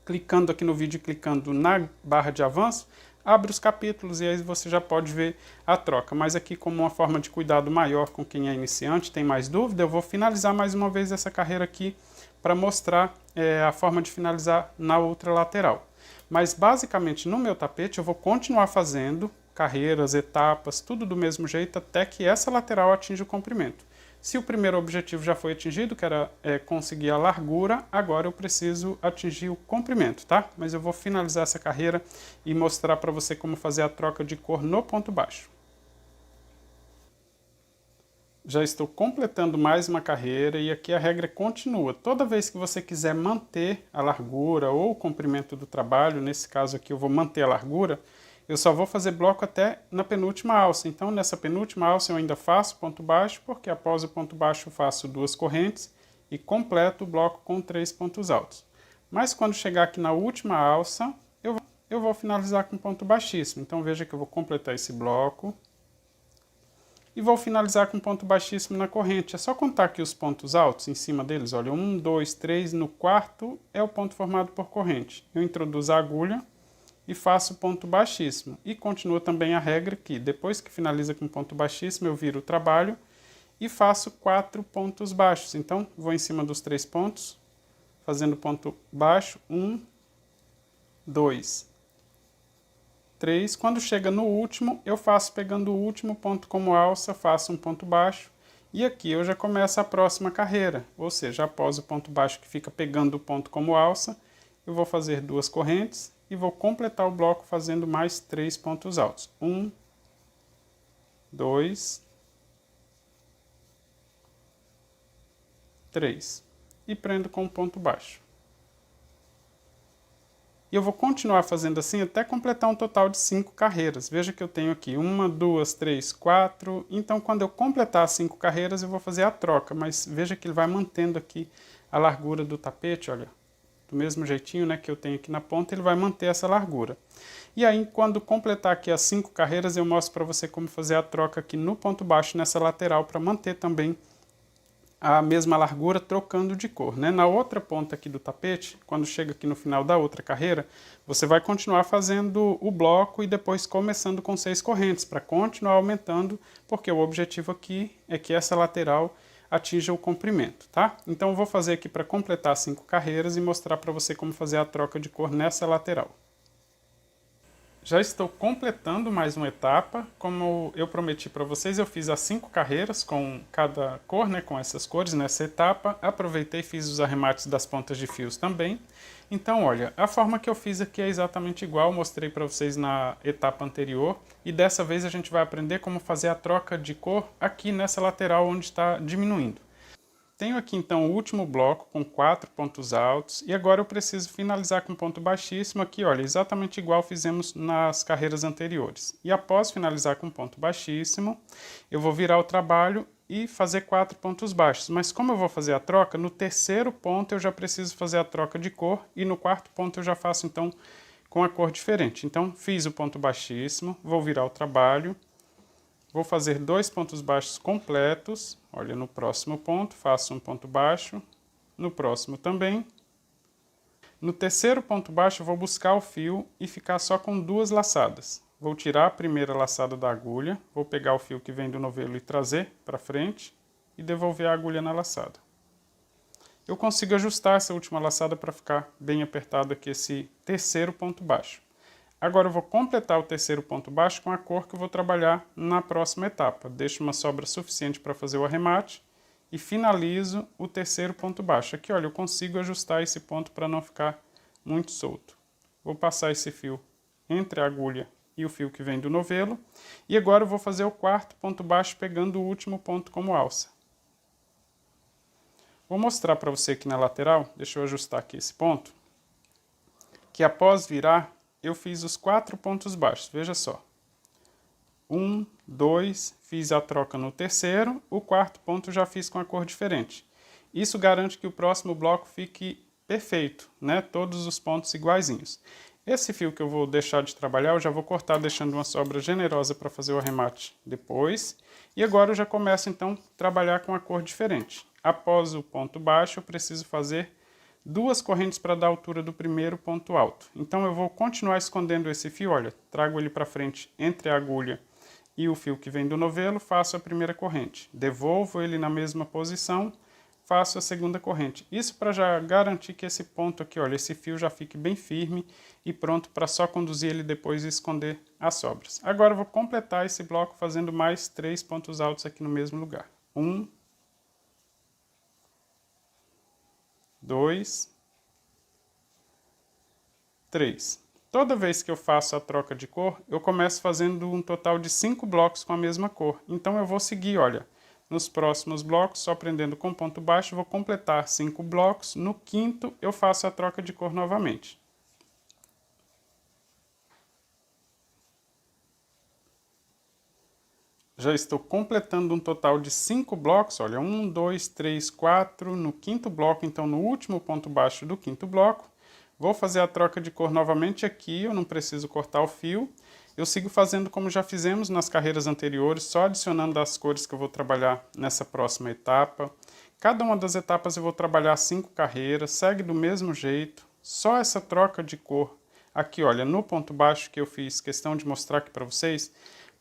Clicando aqui no vídeo, clicando na barra de avanço, abre os capítulos e aí você já pode ver a troca. Mas aqui, como uma forma de cuidado maior com quem é iniciante, tem mais dúvida, eu vou finalizar mais uma vez essa carreira aqui para mostrar a forma de finalizar na outra lateral. Mas basicamente no meu tapete eu vou continuar fazendo carreiras, etapas, tudo do mesmo jeito até que essa lateral atinja o comprimento. Se o primeiro objetivo já foi atingido, que era conseguir a largura, agora eu preciso atingir o comprimento, tá? Mas eu vou finalizar essa carreira e mostrar para você como fazer a troca de cor no ponto baixo. Já estou completando mais uma carreira e aqui a regra continua. Toda vez que você quiser manter a largura ou o comprimento do trabalho, nesse caso aqui eu vou manter a largura, eu só vou fazer bloco até na penúltima alça. Então nessa penúltima alça eu ainda faço ponto baixo, porque após o ponto baixo eu faço 2 correntes e completo o bloco com 3 pontos altos. Mas quando chegar aqui na última alça, eu vou finalizar com ponto baixíssimo. Então veja que eu vou completar esse bloco. E vou finalizar com ponto baixíssimo na corrente. É só contar aqui os pontos altos em cima deles. Olha, 1, 2, 3, no quarto é o ponto formado por corrente. Eu introduzo a agulha e faço ponto baixíssimo. E continua também a regra que depois que finaliza com ponto baixíssimo, eu viro o trabalho e faço 4 pontos baixos. Então, vou em cima dos 3 pontos, fazendo ponto baixo, 1, 2, 3. Quando chega no último, eu faço pegando o último ponto como alça, faço um ponto baixo, e aqui eu já começo a próxima carreira, ou seja, após o ponto baixo que fica pegando o ponto como alça, eu vou fazer 2 correntes e vou completar o bloco fazendo mais 3 pontos altos. 1, 2, 3. E prendo com um ponto baixo. E eu vou continuar fazendo assim até completar um total de 5 carreiras. Veja que eu tenho aqui 1, 2, 3, 4. Então, quando eu completar as 5 carreiras, eu vou fazer a troca. Mas veja que ele vai mantendo aqui a largura do tapete, olha. Do mesmo jeitinho, né, que eu tenho aqui na ponta, ele vai manter essa largura. E aí, quando completar aqui as 5 carreiras, eu mostro para você como fazer a troca aqui no ponto baixo, nessa lateral, para manter também a mesma largura, trocando de cor, né? Na outra ponta aqui do tapete, quando chega aqui no final da outra carreira, você vai continuar fazendo o bloco e depois começando com 6 correntes, para continuar aumentando, porque o objetivo aqui é que essa lateral atinja o comprimento, tá? Então eu vou fazer aqui para completar 5 carreiras e mostrar para você como fazer a troca de cor nessa lateral. Já estou completando mais uma etapa. Como eu prometi para vocês, eu fiz as 5 carreiras com cada cor, né, com essas cores nessa etapa. Aproveitei e fiz os arremates das pontas de fios também. Então, olha, a forma que eu fiz aqui é exatamente igual, mostrei para vocês na etapa anterior. E dessa vez a gente vai aprender como fazer a troca de cor aqui nessa lateral onde está diminuindo. Tenho aqui então o último bloco com 4 pontos altos e agora eu preciso finalizar com ponto baixíssimo aqui, olha, exatamente igual fizemos nas carreiras anteriores. E após finalizar com ponto baixíssimo, eu vou virar o trabalho e fazer 4 pontos baixos. Mas como eu vou fazer a troca, no terceiro ponto eu já preciso fazer a troca de cor e no quarto ponto eu já faço então com a cor diferente. Então fiz o ponto baixíssimo, vou virar o trabalho. Vou fazer 2 pontos baixos completos, olha, no próximo ponto, faço um ponto baixo, no próximo também. No terceiro ponto baixo, eu vou buscar o fio e ficar só com 2 laçadas. Vou tirar a primeira laçada da agulha, vou pegar o fio que vem do novelo e trazer para frente e devolver a agulha na laçada. Eu consigo ajustar essa última laçada para ficar bem apertado aqui esse terceiro ponto baixo. Agora eu vou completar o terceiro ponto baixo com a cor que eu vou trabalhar na próxima etapa. Deixo uma sobra suficiente para fazer o arremate e finalizo o terceiro ponto baixo. Aqui, olha, eu consigo ajustar esse ponto para não ficar muito solto. Vou passar esse fio entre a agulha e o fio que vem do novelo. E agora eu vou fazer o quarto ponto baixo pegando o último ponto como alça. Vou mostrar para você aqui na lateral, deixa eu ajustar aqui esse ponto, que após virar, eu fiz os 4 pontos baixos, veja só. 1, 2, fiz a troca no terceiro, o quarto ponto já fiz com a cor diferente. Isso garante que o próximo bloco fique perfeito, né? Todos os pontos iguaizinhos. Esse fio que eu vou deixar de trabalhar, eu já vou cortar deixando uma sobra generosa para fazer o arremate depois. E agora eu já começo então a trabalhar com a cor diferente. Após o ponto baixo, eu preciso fazer 2 correntes para dar a altura do primeiro ponto alto. Então eu vou continuar escondendo esse fio, olha, trago ele para frente entre a agulha e o fio que vem do novelo, faço a primeira corrente. Devolvo ele na mesma posição, faço a segunda corrente. Isso para já garantir que esse ponto aqui, olha, esse fio já fique bem firme e pronto para só conduzir ele depois e esconder as sobras. Agora eu vou completar esse bloco fazendo mais 3 pontos altos aqui no mesmo lugar. 1, 2, 3. Toda vez que eu faço a troca de cor, eu começo fazendo um total de 5 blocos com a mesma cor. Então eu vou seguir, olha, nos próximos blocos, só prendendo com ponto baixo, vou completar 5 blocos. No quinto, eu faço a troca de cor novamente. Já estou completando um total de 5 blocos, olha, 1, 2, 3, 4, no quinto bloco, então no último ponto baixo do quinto bloco, vou fazer a troca de cor novamente aqui, eu não preciso cortar o fio, eu sigo fazendo como já fizemos nas carreiras anteriores, só adicionando as cores que eu vou trabalhar nessa próxima etapa. Cada uma das etapas eu vou trabalhar 5 carreiras, segue do mesmo jeito, só essa troca de cor aqui, olha, no ponto baixo que eu fiz questão de mostrar aqui para vocês,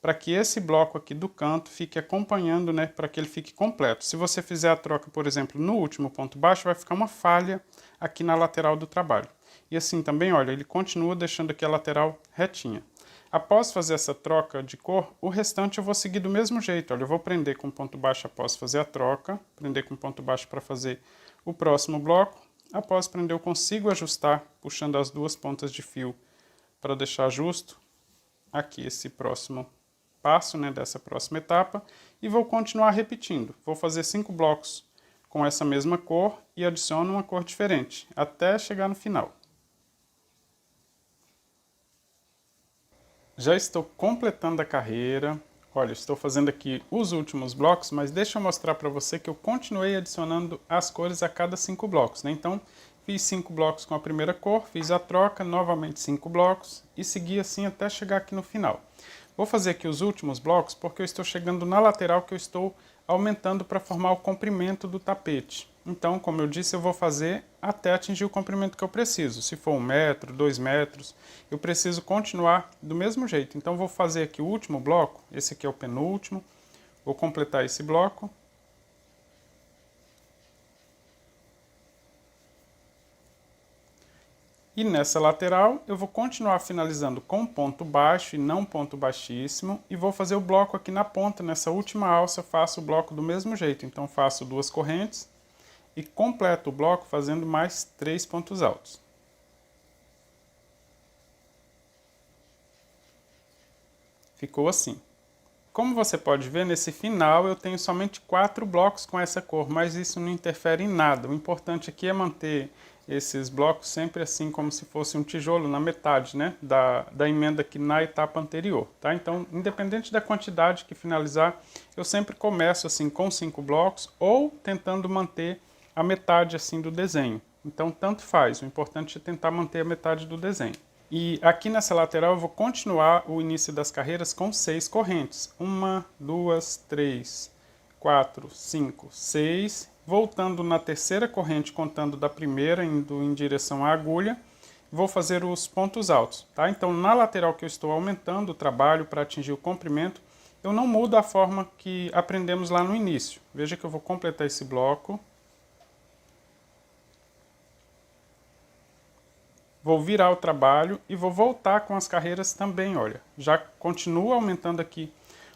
para que esse bloco aqui do canto fique acompanhando, né, para que ele fique completo. Se você fizer a troca, por exemplo, no último ponto baixo, vai ficar uma falha aqui na lateral do trabalho. E assim também, olha, ele continua deixando aqui a lateral retinha. Após fazer essa troca de cor, o restante eu vou seguir do mesmo jeito. Olha, eu vou prender com ponto baixo após fazer a troca, prender com ponto baixo para fazer o próximo bloco. Após prender, eu consigo ajustar, puxando as duas pontas de fio para deixar justo aqui esse próximo passo, né, dessa próxima etapa, e vou continuar repetindo. Vou fazer 5 blocos com essa mesma cor e adiciono uma cor diferente, até chegar no final. Já estou completando a carreira. Olha, estou fazendo aqui os últimos blocos, mas deixa eu mostrar para você que eu continuei adicionando as cores a cada 5 blocos, né? Então, fiz 5 blocos com a primeira cor, fiz a troca, novamente 5 blocos e segui assim até chegar aqui no final. Vou fazer aqui os últimos blocos porque eu estou chegando na lateral que eu estou aumentando para formar o comprimento do tapete. Então, como eu disse, eu vou fazer até atingir o comprimento que eu preciso. Se for 1 metro, 2 metros, eu preciso continuar do mesmo jeito. Então, vou fazer aqui o último bloco, esse aqui é o penúltimo, vou completar esse bloco. E nessa lateral eu vou continuar finalizando com ponto baixo e não ponto baixíssimo e vou fazer o bloco aqui na ponta, nessa última alça eu faço o bloco do mesmo jeito, então faço 2 correntes e completo o bloco fazendo mais 3 pontos altos. Ficou assim. Como você pode ver, nesse final eu tenho somente 4 blocos com essa cor, mas isso não interfere em nada. O importante aqui é manter esses blocos sempre assim como se fosse um tijolo na metade, né, da emenda aqui na etapa anterior, tá? Então, independente da quantidade que finalizar, eu sempre começo assim com 5 blocos ou tentando manter a metade assim do desenho. Então, tanto faz, o importante é tentar manter a metade do desenho. E aqui nessa lateral eu vou continuar o início das carreiras com 6 correntes. 1, 2, 3, 4, 5, 6. Voltando na terceira corrente, contando da primeira, indo em direção à agulha, vou fazer os pontos altos, tá? Então, na lateral que eu estou aumentando o trabalho para atingir o comprimento, eu não mudo a forma que aprendemos lá no início. Veja que eu vou completar esse bloco. Vou virar o trabalho e vou voltar com as carreiras também, olha. Já continuo aumentando aqui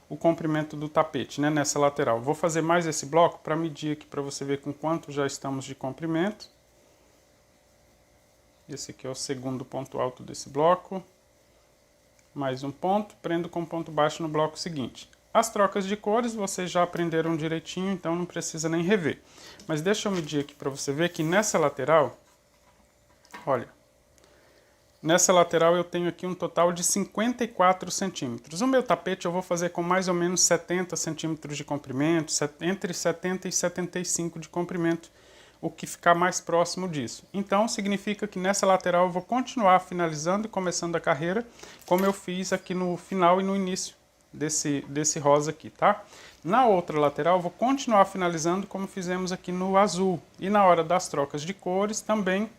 o comprimento do tapete, né, nessa lateral. Vou fazer mais esse bloco para medir aqui, para você ver com quanto já estamos de comprimento. Esse aqui é o segundo ponto alto desse bloco. Mais um ponto, prendo com ponto baixo no bloco seguinte. As trocas de cores vocês já aprenderam direitinho, então não precisa nem rever. Mas deixa eu medir aqui para você ver que nessa lateral, olha, nessa lateral eu tenho aqui um total de 54 centímetros. O meu tapete eu vou fazer com mais ou menos 70 centímetros de comprimento, entre 70 e 75 de comprimento, o que ficar mais próximo disso. Então significa que nessa lateral eu vou continuar finalizando e começando a carreira, como eu fiz aqui no final e no início desse rosa aqui, tá? Na outra lateral eu vou continuar finalizando como fizemos aqui no azul. E na hora das trocas de cores também,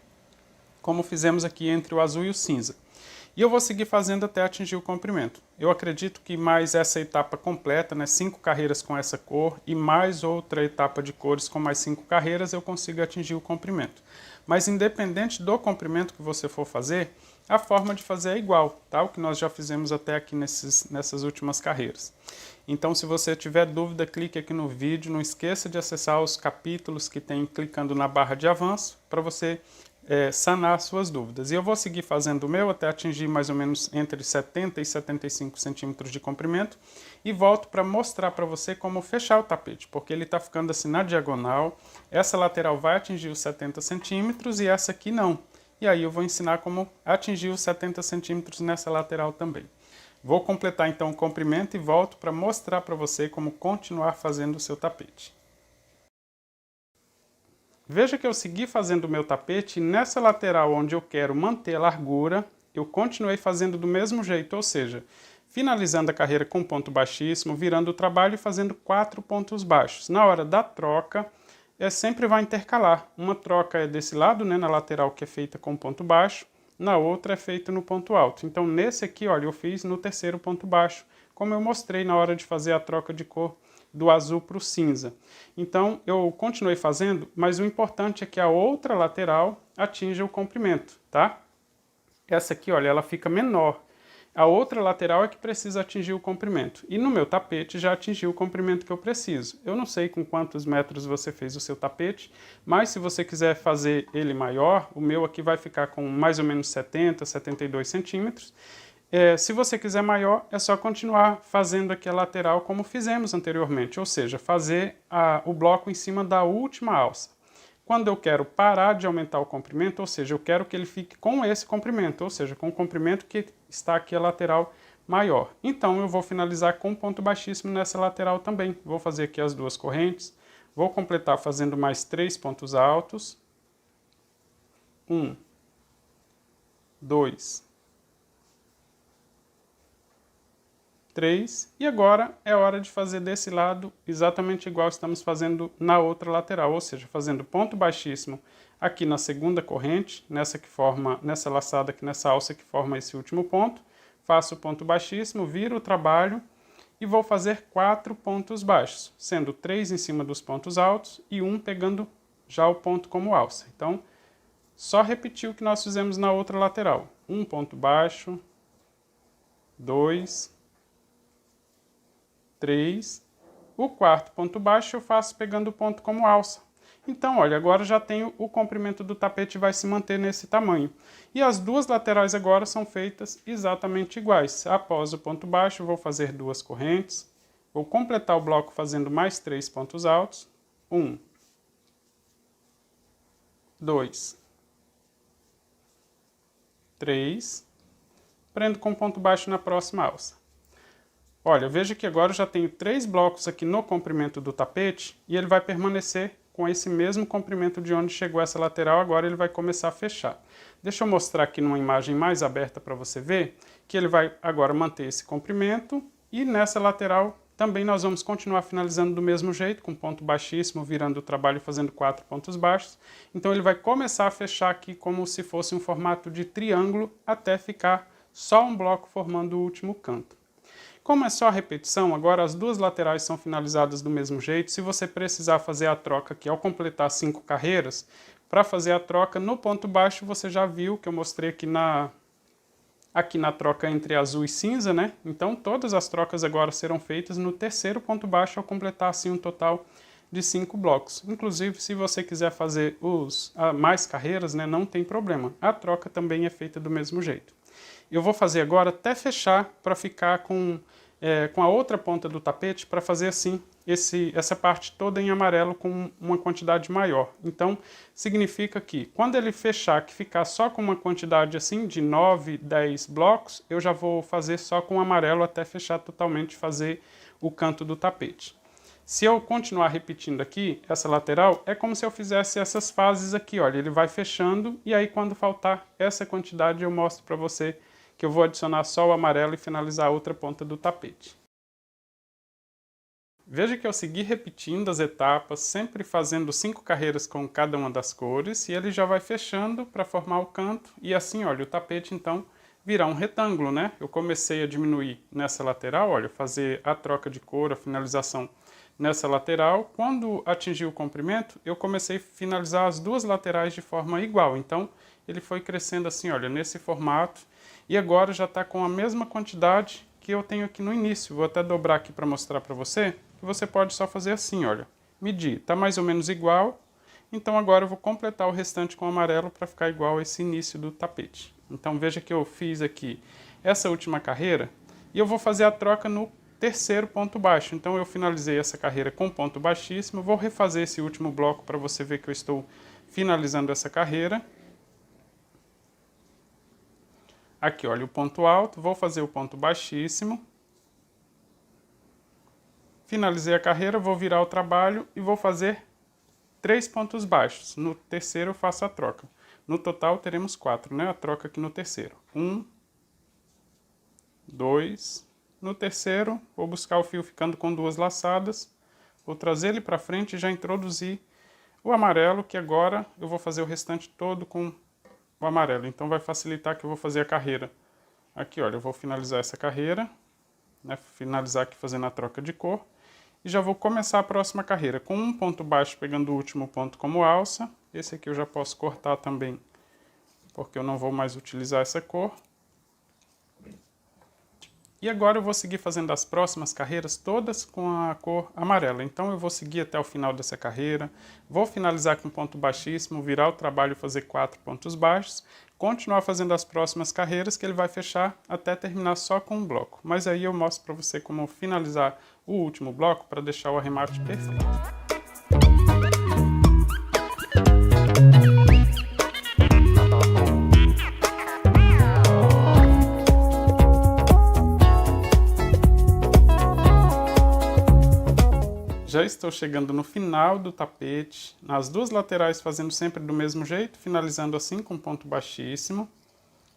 como fizemos aqui entre o azul e o cinza. E eu vou seguir fazendo até atingir o comprimento. Eu acredito que mais essa etapa completa, né, 5 carreiras com essa cor, e mais outra etapa de cores com mais 5 carreiras, eu consigo atingir o comprimento. Mas independente do comprimento que você for fazer, a forma de fazer é igual, tá? O que nós já fizemos até aqui nessas últimas carreiras. Então, se você tiver dúvida, clique aqui no vídeo. Não esqueça de acessar os capítulos que tem clicando na barra de avanço para você sanar suas dúvidas. E eu vou seguir fazendo o meu até atingir mais ou menos entre 70 e 75 centímetros de comprimento e volto para mostrar para você como fechar o tapete, porque ele está ficando assim na diagonal. Essa lateral vai atingir os 70 centímetros e essa aqui não. E aí eu vou ensinar como atingir os 70 centímetros nessa lateral também. Vou completar então o comprimento e volto para mostrar para você como continuar fazendo o seu tapete. Veja que eu segui fazendo o meu tapete e nessa lateral onde eu quero manter a largura, eu continuei fazendo do mesmo jeito, ou seja, finalizando a carreira com ponto baixíssimo, virando o trabalho e fazendo 4 pontos baixos. Na hora da troca, sempre vai intercalar. Uma troca é desse lado, né, na lateral que é feita com ponto baixo, na outra é feita no ponto alto. Então nesse aqui, olha, eu fiz no terceiro ponto baixo, como eu mostrei na hora de fazer a troca de cor do azul para o cinza. Então eu continuei fazendo, mas o importante é que a outra lateral atinja o comprimento, tá? Essa aqui, olha, ela fica menor. A outra lateral é que precisa atingir o comprimento. E no meu tapete já atingiu o comprimento que eu preciso. Eu não sei com quantos metros você fez o seu tapete, mas se você quiser fazer ele maior, o meu aqui vai ficar com mais ou menos 70, 72 centímetros. Se você quiser maior, é só continuar fazendo aqui a lateral como fizemos anteriormente, ou seja, fazer o bloco em cima da última alça. Quando eu quero parar de aumentar o comprimento, ou seja, eu quero que ele fique com esse comprimento, ou seja, com o comprimento que está aqui a lateral maior. Então eu vou finalizar com ponto baixíssimo nessa lateral também. Vou fazer aqui as duas correntes, vou completar fazendo mais 3 pontos altos. 1, 2, 3, e agora é hora de fazer desse lado exatamente igual estamos fazendo na outra lateral, ou seja, fazendo ponto baixíssimo aqui na segunda corrente, nessa laçada aqui, nessa alça que forma esse último ponto, faço o ponto baixíssimo, viro o trabalho e vou fazer 4 pontos baixos, sendo 3 em cima dos pontos altos e 1 pegando já o ponto como alça. Então, só repetir o que nós fizemos na outra lateral. 1 ponto baixo, 2, 3, o quarto ponto baixo eu faço pegando o ponto como alça. Então, olha, agora já tenho o comprimento do tapete vai se manter nesse tamanho. E as duas laterais agora são feitas exatamente iguais. Após o ponto baixo, vou fazer 2 correntes. Vou completar o bloco fazendo mais 3 pontos altos. 1, 2, 3. Prendo com ponto baixo na próxima alça. Olha, veja que agora eu já tenho 3 blocos aqui no comprimento do tapete e ele vai permanecer com esse mesmo comprimento de onde chegou essa lateral, agora ele vai começar a fechar. Deixa eu mostrar aqui numa imagem mais aberta para você ver que ele vai agora manter esse comprimento e nessa lateral também nós vamos continuar finalizando do mesmo jeito, com ponto baixíssimo, virando o trabalho e fazendo 4 pontos baixos. Então ele vai começar a fechar aqui como se fosse um formato de triângulo até ficar só um bloco formando o último canto. Como é só repetição, agora as duas laterais são finalizadas do mesmo jeito. Se você precisar fazer a troca aqui ao completar 5 carreiras, para fazer a troca no ponto baixo você já viu que eu mostrei aqui na troca entre azul e cinza, né? Então todas as trocas agora serão feitas no terceiro ponto baixo ao completar assim um total de 5 blocos. Inclusive, se você quiser fazer mais carreiras, né, não tem problema. A troca também é feita do mesmo jeito. Eu vou fazer agora até fechar para ficar com a outra ponta do tapete para fazer assim essa parte toda em amarelo com uma quantidade maior. Então, significa que quando ele fechar, que ficar só com uma quantidade assim de 9, 10 blocos, eu já vou fazer só com amarelo até fechar totalmente, fazer o canto do tapete. Se eu continuar repetindo aqui, essa lateral, é como se eu fizesse essas fases aqui, olha, ele vai fechando e aí quando faltar essa quantidade eu mostro para você que eu vou adicionar só o amarelo e finalizar a outra ponta do tapete. Veja que eu segui repetindo as etapas, sempre fazendo 5 carreiras com cada uma das cores, e ele já vai fechando para formar o canto, e assim, olha, o tapete então virá um retângulo, né? Eu comecei a diminuir nessa lateral, olha, fazer a troca de cor, a finalização nessa lateral. Quando atingiu o comprimento, eu comecei a finalizar as duas laterais de forma igual. Então, ele foi crescendo assim, olha, nesse formato. E agora já está com a mesma quantidade que eu tenho aqui no início. Vou até dobrar aqui para mostrar para você, que você pode só fazer assim, olha. Medir, está mais ou menos igual. Então agora eu vou completar o restante com amarelo para ficar igual a esse início do tapete. Então veja que eu fiz aqui essa última carreira e eu vou fazer a troca no terceiro ponto baixo. Então eu finalizei essa carreira com ponto baixíssimo, vou refazer esse último bloco para você ver que eu estou finalizando essa carreira. Aqui, olha, o ponto alto, vou fazer o ponto baixíssimo. Finalizei a carreira, vou virar o trabalho e vou fazer 3 pontos baixos. No terceiro eu faço a troca. No total teremos 4, né? A troca aqui no terceiro. 1, 2. No terceiro, vou buscar o fio ficando com 2 laçadas. Vou trazer ele para frente e já introduzir o amarelo, que agora eu vou fazer o restante todo com o amarelo. Então vai facilitar que eu vou fazer a carreira. Aqui, olha, eu vou finalizar essa carreira, né? Finalizar aqui fazendo a troca de cor. E já vou começar a próxima carreira com um ponto baixo pegando o último ponto como alça. Esse aqui eu já posso cortar também, porque eu não vou mais utilizar essa cor. E agora eu vou seguir fazendo as próximas carreiras todas com a cor amarela. Então eu vou seguir até o final dessa carreira, vou finalizar com ponto baixíssimo, virar o trabalho e fazer 4 pontos baixos, continuar fazendo as próximas carreiras que ele vai fechar até terminar só com um bloco. Mas aí eu mostro para você como finalizar o último bloco para deixar o arremate perfeito. Já estou chegando no final do tapete, nas duas laterais fazendo sempre do mesmo jeito, finalizando assim com ponto baixíssimo,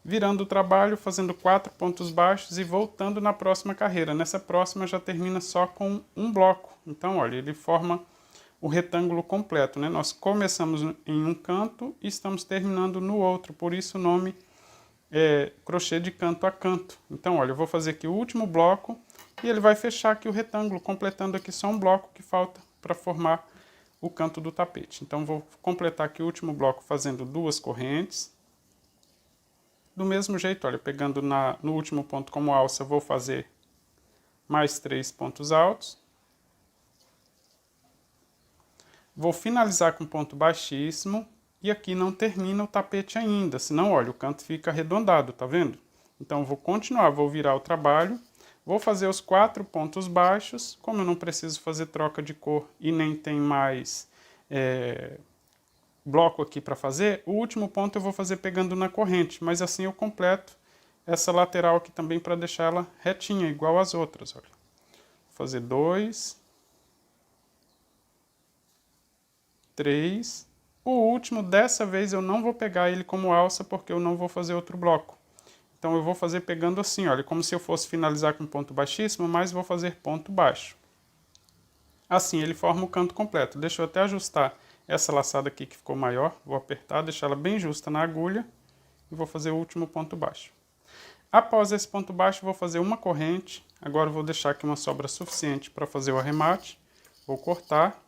virando o trabalho, fazendo 4 pontos baixos e voltando na próxima carreira. Nessa próxima já termina só com um bloco. Então, olha, ele forma o retângulo completo, né? Nós começamos em um canto e estamos terminando no outro, por isso o nome é crochê de canto a canto. Então, olha, eu vou fazer aqui o último bloco, e ele vai fechar aqui o retângulo, completando aqui só um bloco que falta para formar o canto do tapete. Então vou completar aqui o último bloco fazendo 2 correntes. Do mesmo jeito, olha, pegando no último ponto como alça, vou fazer mais 3 pontos altos. Vou finalizar com ponto baixíssimo e aqui não termina o tapete ainda, senão, olha, o canto fica arredondado, tá vendo? Então vou continuar, vou virar o trabalho. Vou fazer os 4 pontos baixos, como eu não preciso fazer troca de cor e nem tem mais bloco aqui para fazer, o último ponto eu vou fazer pegando na corrente, mas assim eu completo essa lateral aqui também para deixar ela retinha, igual às outras. Olha. Vou fazer 2, 3, o último, dessa vez eu não vou pegar ele como alça porque eu não vou fazer outro bloco. Então eu vou fazer pegando assim, olha, como se eu fosse finalizar com ponto baixíssimo, mas vou fazer ponto baixo. Assim ele forma o canto completo. Deixa eu até ajustar essa laçada aqui que ficou maior. Vou apertar, deixar ela bem justa na agulha e vou fazer o último ponto baixo. Após esse ponto baixo vou fazer uma corrente. Agora eu vou deixar aqui uma sobra suficiente para fazer o arremate. Vou cortar.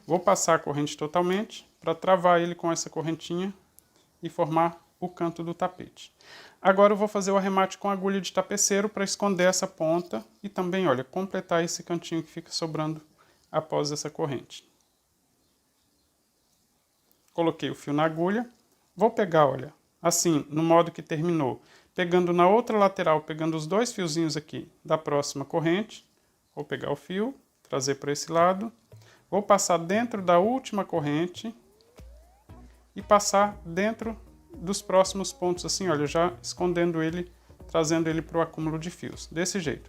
Vou passar a corrente totalmente para travar ele com essa correntinha e formar o canto do tapete. Agora eu vou fazer o arremate com agulha de tapeceiro para esconder essa ponta e também, olha, completar esse cantinho que fica sobrando após essa corrente. Coloquei o fio na agulha, vou pegar, olha, assim, no modo que terminou, pegando na outra lateral, pegando os 2 fiozinhos aqui da próxima corrente, vou pegar o fio, trazer para esse lado, vou passar dentro da última corrente e passar dentro dos próximos pontos, assim, olha, já escondendo ele, trazendo ele para o acúmulo de fios, desse jeito.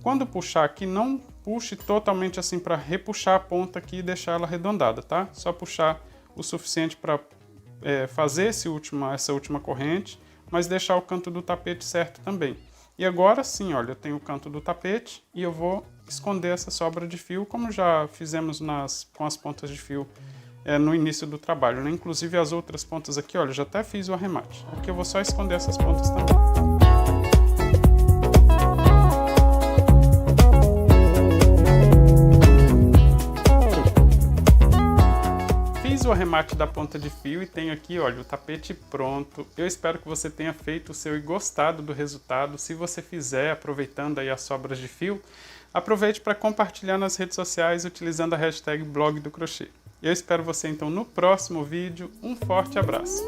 Quando puxar aqui, não puxe totalmente assim para repuxar a ponta aqui e deixar ela arredondada, tá? Só puxar o suficiente para fazer essa última corrente, mas deixar o canto do tapete certo também. E agora sim, olha, eu tenho o canto do tapete e eu vou esconder essa sobra de fio, como já fizemos com as pontas de fio no início do trabalho, né? Inclusive as outras pontas aqui, olha, já até fiz o arremate. Aqui eu vou só esconder essas pontas também. o arremate da ponta de fio e tenho aqui, olha, o tapete pronto. Eu espero que você tenha feito o seu e gostado do resultado. Se você fizer, aproveitando aí as sobras de fio, aproveite para compartilhar nas redes sociais utilizando a hashtag blog do crochê. Eu espero você então no próximo vídeo. Um forte abraço!